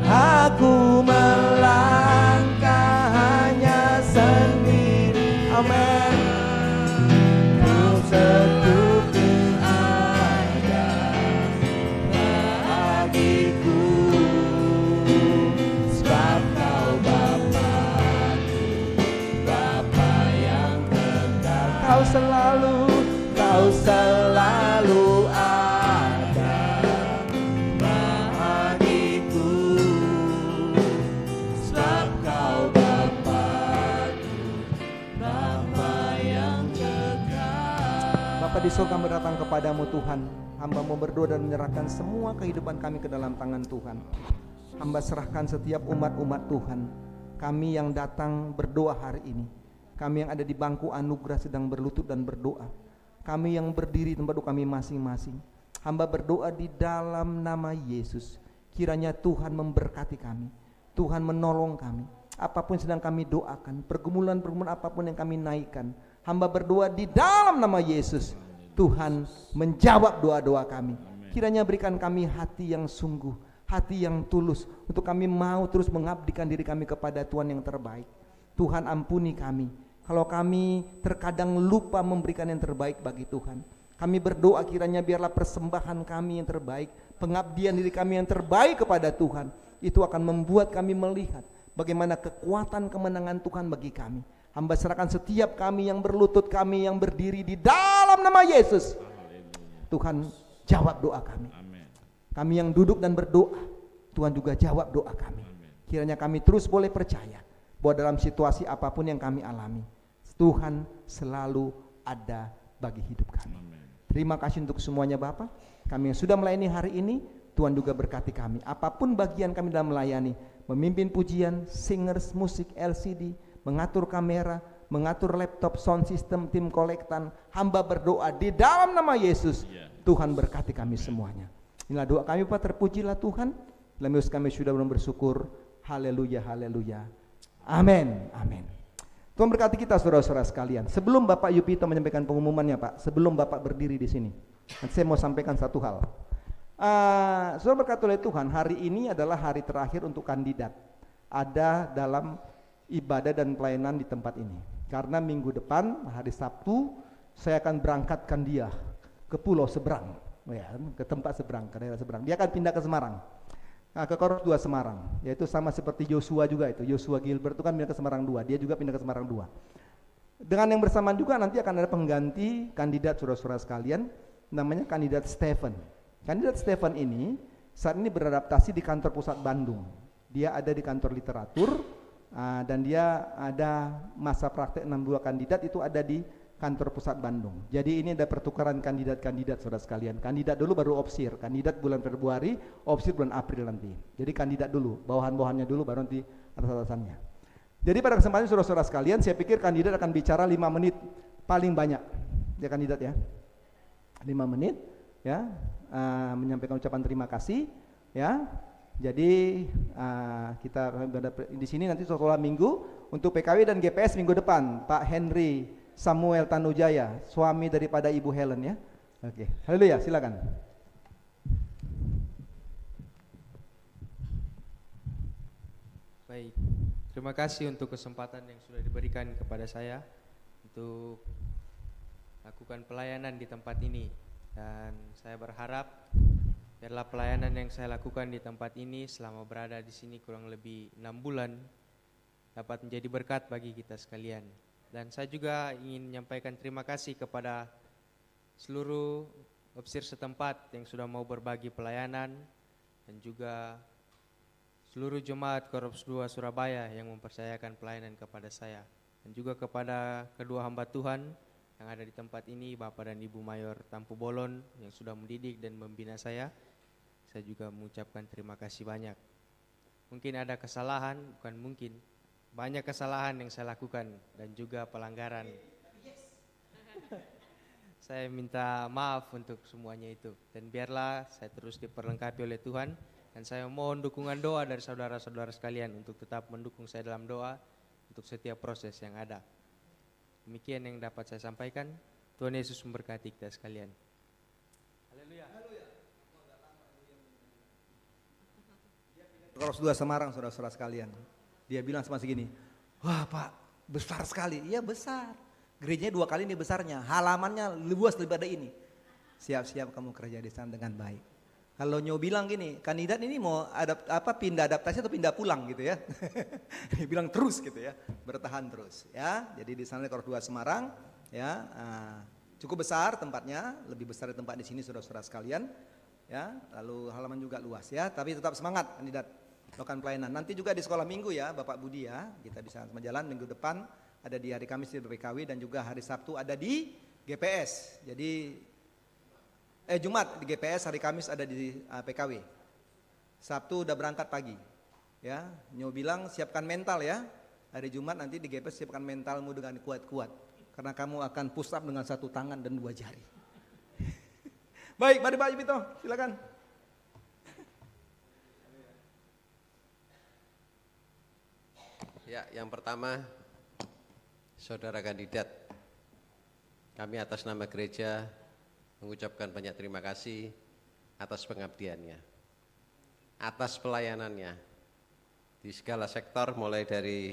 S6: aku melangkah hanya sendiri. Amin. Ku setuju ada bagiku, sebab kau Bapakku, Bapa yang kekal. Kau selalu ada bagiku, sebab kau Bapakku, Bapa yang kekal. Bapa di surga, kami datang kepadamu Tuhan. Hamba mau berdoa dan menyerahkan semua kehidupan kami ke dalam tangan Tuhan. Hamba serahkan setiap umat-umat Tuhan, kami yang datang berdoa hari ini, kami yang ada di bangku anugerah sedang berlutut dan berdoa, kami yang berdiri tempat duduk kami masing-masing. Hamba berdoa di dalam nama Yesus, kiranya Tuhan memberkati kami, Tuhan menolong kami. Apapun sedang kami doakan, pergumulan-pergumulan apapun yang kami naikkan, hamba berdoa di dalam nama Yesus, Tuhan menjawab doa-doa kami. Kiranya berikan kami hati yang sungguh, hati yang tulus, untuk kami mau terus mengabdikan diri kami kepada Tuhan yang terbaik. Tuhan ampuni kami kalau kami terkadang lupa memberikan yang terbaik bagi Tuhan. Kami berdoa kiranya biarlah persembahan kami yang terbaik, pengabdian diri kami yang terbaik kepada Tuhan, itu akan membuat kami melihat bagaimana kekuatan kemenangan Tuhan bagi kami. Hamba serahkan setiap kami yang berlutut, kami yang berdiri di dalam nama Yesus. Tuhan jawab doa kami. Kami yang duduk dan berdoa, Tuhan juga jawab doa kami. Kiranya kami terus boleh percaya bahwa dalam situasi apapun yang kami alami, Tuhan selalu ada bagi hidup kami. Terima kasih untuk semuanya Bapak. Kami yang sudah melayani hari ini, Tuhan juga berkati kami. Apapun bagian kami dalam melayani, memimpin pujian, singers, musik, LCD, mengatur kamera, mengatur laptop, sound system, tim kolektan, hamba berdoa di dalam nama Yesus. Tuhan berkati kami semuanya. Inilah doa kami Pak, terpujilah Tuhan. Dalam Yesus kami sudah bersyukur. Haleluya, haleluya. Amin, amin. Tuhan berkati kita saudara-saudara sekalian. Sebelum Bapak Yupito menyampaikan pengumumannya Pak, sebelum Bapak berdiri di sini, saya mau sampaikan satu hal. Saudara berkati oleh Tuhan, hari ini adalah hari terakhir untuk kandidat ada dalam ibadah dan pelayanan di tempat ini. Karena minggu depan, hari Sabtu, saya akan berangkatkan dia ke pulau seberang, ya, ke tempat seberang, ke daerah seberang. Dia akan pindah ke Semarang. Ke Koros 2 Semarang, yaitu sama seperti Joshua juga itu. Joshua Gilbert itu kan pindah ke Semarang 2, dia juga pindah ke Semarang 2. Dengan yang bersamaan juga nanti akan ada pengganti kandidat saudara-saudara sekalian, namanya kandidat Stephen. Kandidat Stephen ini saat ini beradaptasi di kantor pusat Bandung. Dia ada di kantor literatur, dan dia ada masa praktek 62 kandidat itu ada di kantor pusat Bandung. Jadi ini ada pertukaran kandidat-kandidat saudara sekalian. Kandidat dulu baru opsir, kandidat bulan Februari, opsir bulan April nanti. Jadi kandidat dulu, bawahan-bawahannya dulu baru nanti atas-atasannya. Jadi pada kesempatan saudara-saudara sekalian, saya pikir kandidat akan bicara 5 menit paling banyak. Ya kandidat ya. 5 menit ya, menyampaikan ucapan terima kasih ya. Jadi kita di sini nanti setelah minggu untuk PKW dan GPS minggu depan Pak Henry Samuel Tanujaya, suami daripada Ibu Helen ya. Oke, haleluya, silakan.
S7: Baik, terima kasih untuk kesempatan yang sudah diberikan kepada saya untuk lakukan pelayanan di tempat ini. Dan saya berharap biarlah pelayanan yang saya lakukan di tempat ini selama berada di sini kurang lebih 6 bulan dapat menjadi berkat bagi kita sekalian. Dan saya juga ingin menyampaikan terima kasih kepada seluruh opsir setempat yang sudah mau berbagi pelayanan dan juga seluruh jemaat Korps 2 Surabaya yang mempercayakan pelayanan kepada saya, dan juga kepada kedua hamba Tuhan yang ada di tempat ini, Bapak dan Ibu Mayor Tampu Bolon yang sudah mendidik dan membina saya juga mengucapkan terima kasih banyak. Mungkin ada kesalahan, bukan mungkin, banyak kesalahan yang saya lakukan dan juga pelanggaran. Saya minta maaf untuk semuanya itu, dan biarlah saya terus diperlengkapi oleh Tuhan, dan saya mohon dukungan doa dari saudara-saudara sekalian untuk tetap mendukung saya dalam doa untuk setiap proses yang ada. Demikian yang dapat saya sampaikan. Tuhan Yesus memberkati kita sekalian. Haleluya.
S1: Korps 2 Semarang, saudara-saudara sekalian. Dia bilang sama segini, wah Pak, besar sekali. Iya besar. Gerejanya 2 kali ini besarnya, halamannya luas daripada ini. Siap-siap kamu kerja di sana dengan baik. Kalau Nyo bilang gini, kandidat ini mau pindah adaptasi atau pindah pulang gitu ya. Dia bilang terus gitu ya, bertahan terus ya. Jadi di sana Korps 2 Semarang ya, cukup besar tempatnya, lebih besar dari tempat di sini saudara-saudara sekalian. Ya, lalu halaman juga luas ya, tapi tetap semangat kandidat melakukan pelayanan. Nanti juga di sekolah minggu ya Bapak Budi ya, kita bisa sama jalan minggu depan ada di hari Kamis di BPKW dan juga hari Sabtu ada di GPS. Jadi Jumat di GPS, hari Kamis ada di PKW. Sabtu udah berangkat pagi. Ya, Nyo bilang siapkan mental ya. Hari Jumat nanti di GPS siapkan mentalmu dengan kuat-kuat. Karena kamu akan push up dengan 1 tangan dan 2 jari. Baik, mari Pak Yupito, silakan.
S8: Ya, yang pertama, saudara kandidat, kami atas nama gereja mengucapkan banyak terima kasih atas pengabdiannya, atas pelayanannya di segala sektor, mulai dari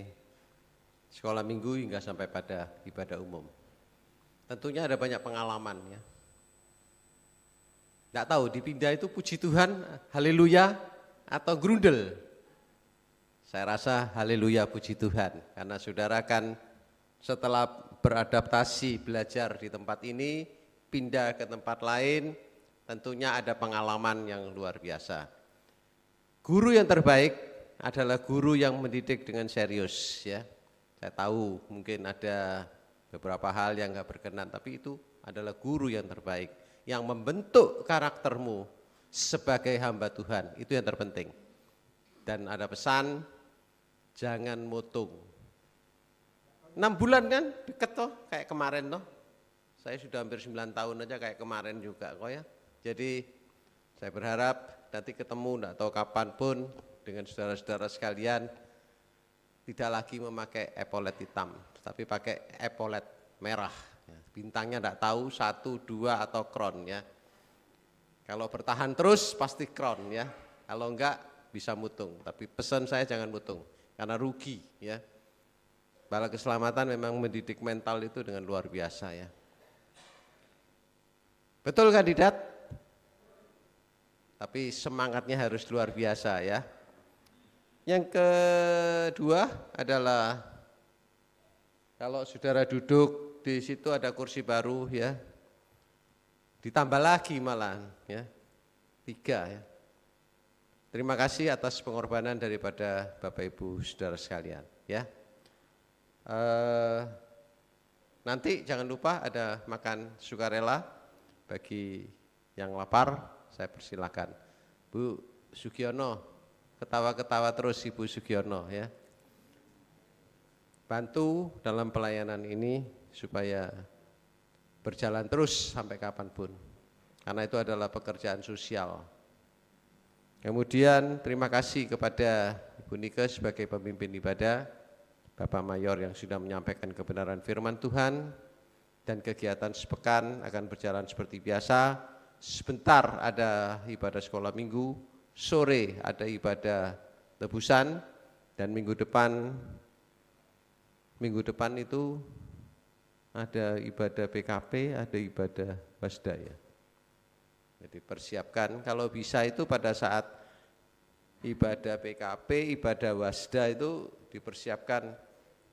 S8: sekolah minggu hingga sampai pada ibadah umum. Tentunya ada banyak pengalaman ya. Nggak tahu dipindah itu puji Tuhan, haleluya, atau grundel. Saya rasa haleluya puji Tuhan, karena saudara kan setelah beradaptasi belajar di tempat ini, pindah ke tempat lain, tentunya ada pengalaman yang luar biasa. Guru yang terbaik adalah guru yang mendidik dengan serius ya. Saya tahu mungkin ada beberapa hal yang nggak berkenan, tapi itu adalah guru yang terbaik, yang membentuk karaktermu sebagai hamba Tuhan, itu yang terpenting. Dan ada pesan, jangan mutung. 6 bulan kan deket toh, kayak kemarin toh. Saya sudah hampir 9 tahun aja kayak kemarin juga kok ya. Jadi saya berharap nanti ketemu enggak tahu kapanpun dengan saudara-saudara sekalian, tidak lagi memakai epaulet hitam, tapi pakai epaulet merah. Bintangnya enggak tahu 1, 2 atau crown ya. Kalau bertahan terus pasti crown ya. Kalau enggak bisa mutung, tapi pesan saya jangan mutung. Karena rugi ya. Bala keselamatan memang mendidik mental itu dengan luar biasa ya. Betul kandidat? Tapi semangatnya harus luar biasa ya. Yang kedua adalah kalau saudara duduk di situ ada kursi baru ya. Ditambah lagi malah ya. 3 ya. Terima kasih atas pengorbanan daripada Bapak Ibu Saudara sekalian ya. Nanti jangan lupa ada makan sukarela bagi yang lapar, saya persilakan. Bu Sugiono, ketawa-ketawa terus Ibu Sugiono ya. Bantu dalam pelayanan ini supaya berjalan terus sampai kapanpun, karena itu adalah pekerjaan sosial. Kemudian terima kasih kepada Ibu Nike sebagai pemimpin ibadah, Bapak Mayor yang sudah menyampaikan kebenaran firman Tuhan, dan kegiatan sepekan akan berjalan seperti biasa. Sebentar ada ibadah sekolah minggu, sore ada ibadah tebusan, dan minggu depan itu ada ibadah PKP, ada ibadah wasda ya. Jadi persiapkan, kalau bisa itu pada saat ibadah PKP, ibadah wasda itu dipersiapkan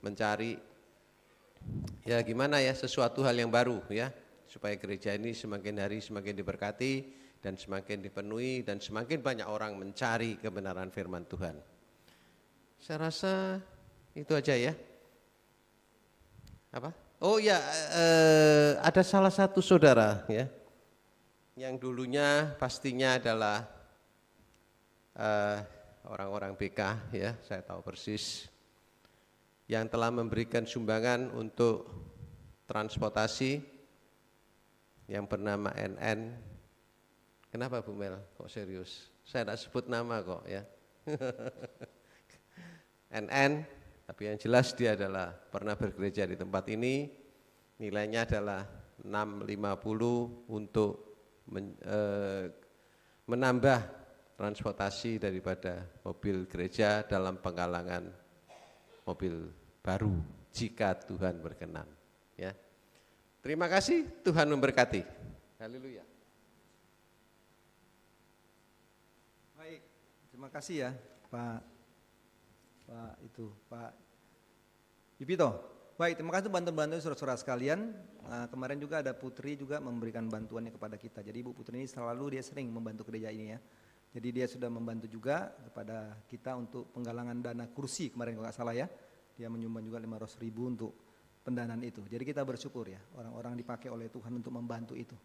S8: mencari ya gimana ya, sesuatu hal yang baru ya, supaya gereja ini semakin hari semakin diberkati dan semakin dipenuhi dan semakin banyak orang mencari kebenaran firman Tuhan. Saya rasa itu aja ya. Apa? Oh ya, ada salah satu saudara ya, yang dulunya pastinya adalah orang-orang BK ya, saya tahu persis, yang telah memberikan sumbangan untuk transportasi yang bernama NN. Kenapa Bu Mel? Kok serius? Saya tidak sebut nama kok ya. NN, tapi yang jelas dia adalah pernah bergereja di tempat ini, nilainya adalah 650 untuk menambah transportasi daripada mobil gereja dalam penggalangan mobil baru jika Tuhan berkenan. Ya, terima kasih, Tuhan memberkati. Haleluya.
S1: Baik, terima kasih ya Pak Yupito. Baik, terima kasih bantuan-bantuan saudara-saudara sekalian. Kemarin juga ada Putri juga memberikan bantuannya kepada kita. Jadi Ibu Putri ini selalu dia sering membantu gereja ini ya. Jadi dia sudah membantu juga kepada kita untuk penggalangan dana kursi kemarin kalau nggak salah ya. Dia menyumbang juga 500.000 untuk pendanaan itu. Jadi kita bersyukur ya, orang-orang dipakai oleh Tuhan untuk membantu itu.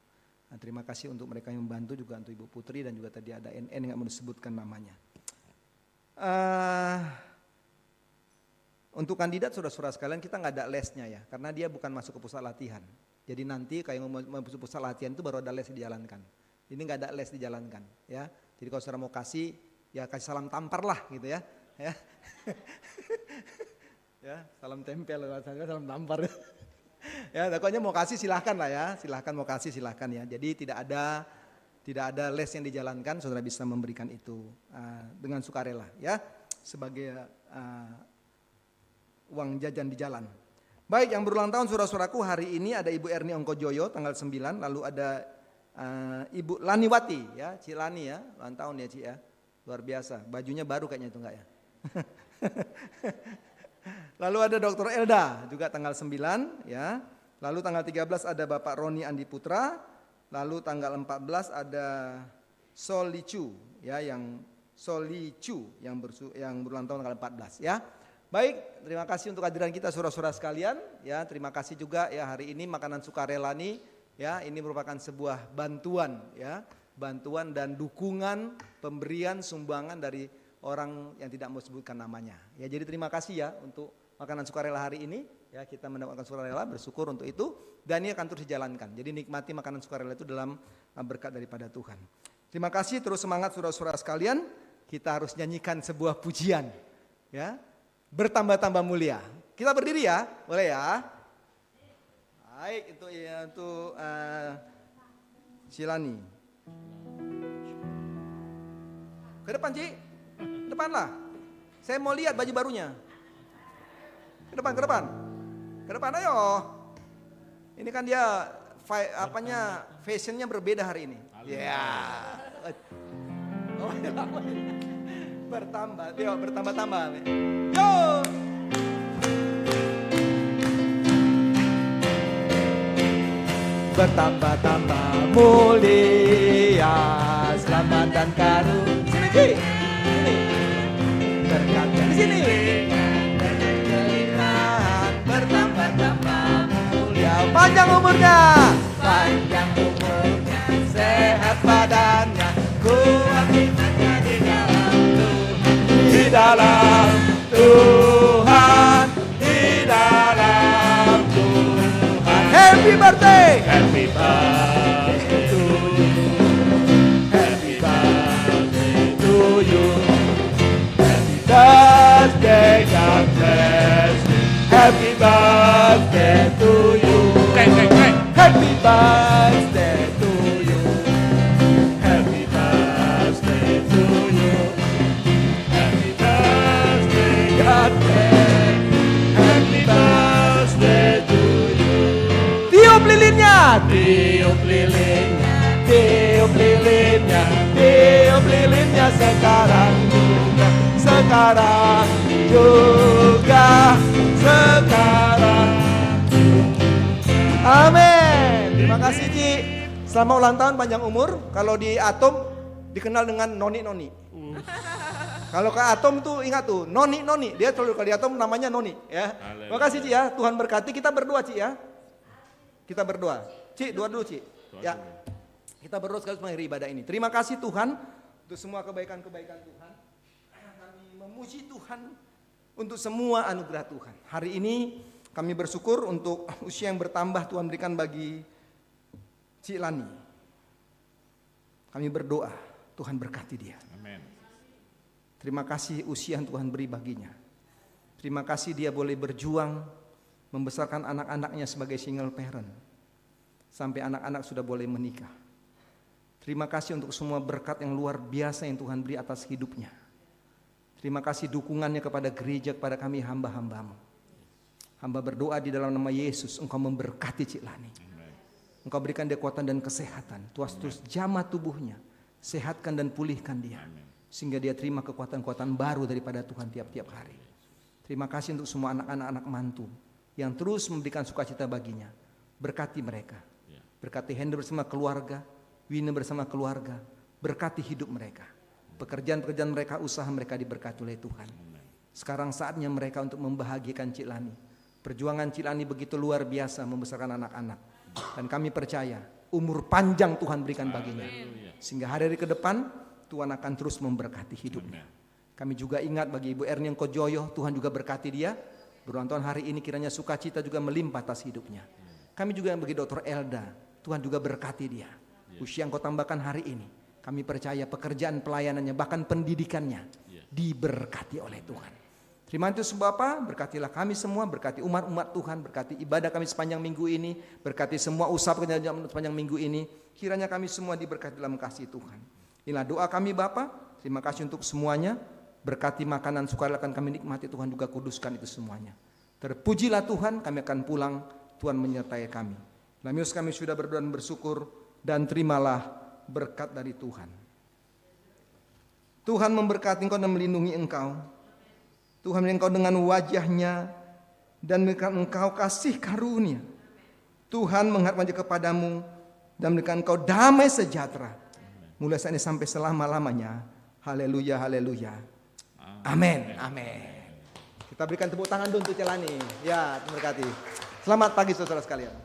S1: Nah, terima kasih untuk mereka yang membantu, juga untuk Ibu Putri dan juga tadi ada NN yang nggak mau disebutkan namanya. Untuk kandidat saudara-saudara sekalian kita nggak ada lesnya ya, karena dia bukan masuk ke pusat latihan. Jadi nanti kayak mau masuk pusat latihan itu baru ada les dijalankan. Ini nggak ada les dijalankan ya. Jadi kalau saudara mau kasih, ya kasih salam tampar lah gitu ya. Ya, salam tempel, salam tampar. Ya, pokoknya mau kasih silahkan lah ya, silahkan mau kasih silahkan ya. Jadi tidak ada les yang dijalankan, saudara bisa memberikan itu dengan sukarela ya, sebagai uang jajan di jalan. Baik, yang berulang tahun saudara-saudaraku hari ini ada Ibu Erni Ongkojoyo tanggal 9, lalu ada Ibu Laniwati ya, Ci Lani ya, ulang tahun ya Ci ya, luar biasa, bajunya baru kayaknya itu enggak ya. Lalu ada Dr. Elda juga tanggal 9 ya, lalu tanggal 13 ada Bapak Roni Andi Putra, lalu tanggal 14 ada Solicu ya, yang berulang tahun tanggal 14 ya. Baik, terima kasih untuk kehadiran kita saudara-saudara sekalian ya. Terima kasih juga ya, hari ini makanan sukarela nih ya, ini merupakan sebuah bantuan ya, bantuan dan dukungan pemberian sumbangan dari orang yang tidak mau sebutkan namanya. Ya, jadi terima kasih ya untuk makanan sukarela hari ini ya, kita mendapatkan sukarela, bersyukur untuk itu dan ini akan terus dijalankan. Jadi nikmati makanan sukarela itu dalam berkat daripada Tuhan. Terima kasih, terus semangat saudara-saudara sekalian. Kita harus nyanyikan sebuah pujian ya, bertambah-tambah mulia. Kita berdiri ya, boleh ya? Baik, itu ya untuk Silani. Ke depan Ci, ke depan lah. Saya mau lihat baju barunya. Ke depan ayo. Ini kan dia fashionnya berbeda hari ini. Ya. Oh, bertambah-tambah. Yo.
S4: Bertambah-tambah mulia, selamat dan karunia.
S1: Sini Ci. Sini.
S4: Berkat
S1: Di sini.
S4: bertambah-tambah mulia,
S1: Panjang umurnya.
S4: panjang umurnya, sehat badannya, kuat imannya di dalam Tuhan, di dalam Tuhan, di dalam Tuhan.
S1: Happy birthday.
S4: Happy birthday to you, happy birthday to you, happy birthday, God bless you, happy birthday to you, happy birthday to you, happy birthday to you, happy birthday, God bless you, happy birthday to you.
S1: Tiup lilinnya.
S4: Tiup lilinnya, tiup lilinnya, tiup lilinnya sekarang juga, sekarang juga, sekarang.
S1: Amin. Terima kasih Ci. Selamat ulang tahun, panjang umur. Kalau di Atom dikenal dengan noni-noni. Kalau ke Atom tuh ingat tuh, Noni, dia selalu kalau di Atom namanya Noni ya.
S3: Haleluya.
S1: Makasih Ci ya, Tuhan berkati. Kita berdoa Ci ya. Kita berdoa. Ci, doa dulu Ci. Ya. Kita berdoa sekali mengakhiri ibadah ini. Terima kasih Tuhan untuk semua kebaikan-kebaikan Tuhan. Kami memuji Tuhan untuk semua anugerah Tuhan. Hari ini kami bersyukur untuk usia yang bertambah Tuhan berikan bagi Ci Lani. Kami berdoa, Tuhan berkati dia.
S3: Amin.
S1: Terima kasih usia yang Tuhan beri baginya. Terima kasih dia boleh berjuang membesarkan anak-anaknya sebagai single parent. Sampai anak-anak sudah boleh menikah. Terima kasih untuk semua berkat yang luar biasa yang Tuhan beri atas hidupnya. Terima kasih dukungannya kepada gereja, kepada kami hamba-hambamu. Hamba berdoa di dalam nama Yesus, Engkau memberkati Cik Lani. Engkau berikan dia kekuatan dan kesehatan. Tuhan terus jamah tubuhnya, sehatkan dan pulihkan dia. Sehingga dia terima kekuatan-kekuatan baru daripada Tuhan tiap-tiap hari. Terima kasih untuk semua anak-anak mantu yang terus memberikan sukacita baginya. Berkati mereka. Berkati Hendra bersama keluarga, Wina bersama keluarga. Berkati hidup mereka. Pekerjaan-pekerjaan mereka, usaha mereka diberkati oleh Tuhan. Sekarang saatnya mereka untuk membahagiakan Cik Lani. Perjuangan Cik Lani begitu luar biasa membesarkan anak-anak. Dan kami percaya umur panjang Tuhan berikan baginya. Sehingga hari-hari ke depan Tuhan akan terus memberkati hidupnya. Kami juga ingat bagi Ibu Erni yang Kojoyo, Tuhan juga berkati dia. Berulang tahun hari ini kiranya sukacita juga melimpah atas hidupnya. Kami juga bagi Dr. Elda, Tuhan juga berkati dia. Usia yang kau tambahkan hari ini, kami percaya pekerjaan pelayanannya bahkan pendidikannya diberkati oleh Tuhan. Terima kasih Bapak, berkatilah kami semua, berkati umat-umat Tuhan, berkati ibadah kami sepanjang minggu ini, berkati semua usaha pekerjaan sepanjang minggu ini. Kiranya kami semua diberkati dalam kasih Tuhan. Inilah doa kami Bapa. Terima kasih untuk semuanya. Berkati makanan sukarela akan kami nikmati, Tuhan juga kuduskan itu semuanya. Terpujilah Tuhan, kami akan pulang, Tuhan menyertai kami. Dalam Yesus kami sudah berdoa dan bersyukur, dan terimalah berkat dari Tuhan. Tuhan memberkati engkau dan melindungi engkau. Tuhan melindungi engkau dengan wajahnya dan memberikan engkau kasih karunia. Tuhan menghadap wajah kepadamu dan memberikan engkau damai sejahtera. Mulai saat ini sampai selama-lamanya. Haleluya, haleluya. Amin, amin. Kita berikan tepuk tangan dulu untuk Cik Lani. Ya, terima kasih. Selamat pagi saudara sekalian.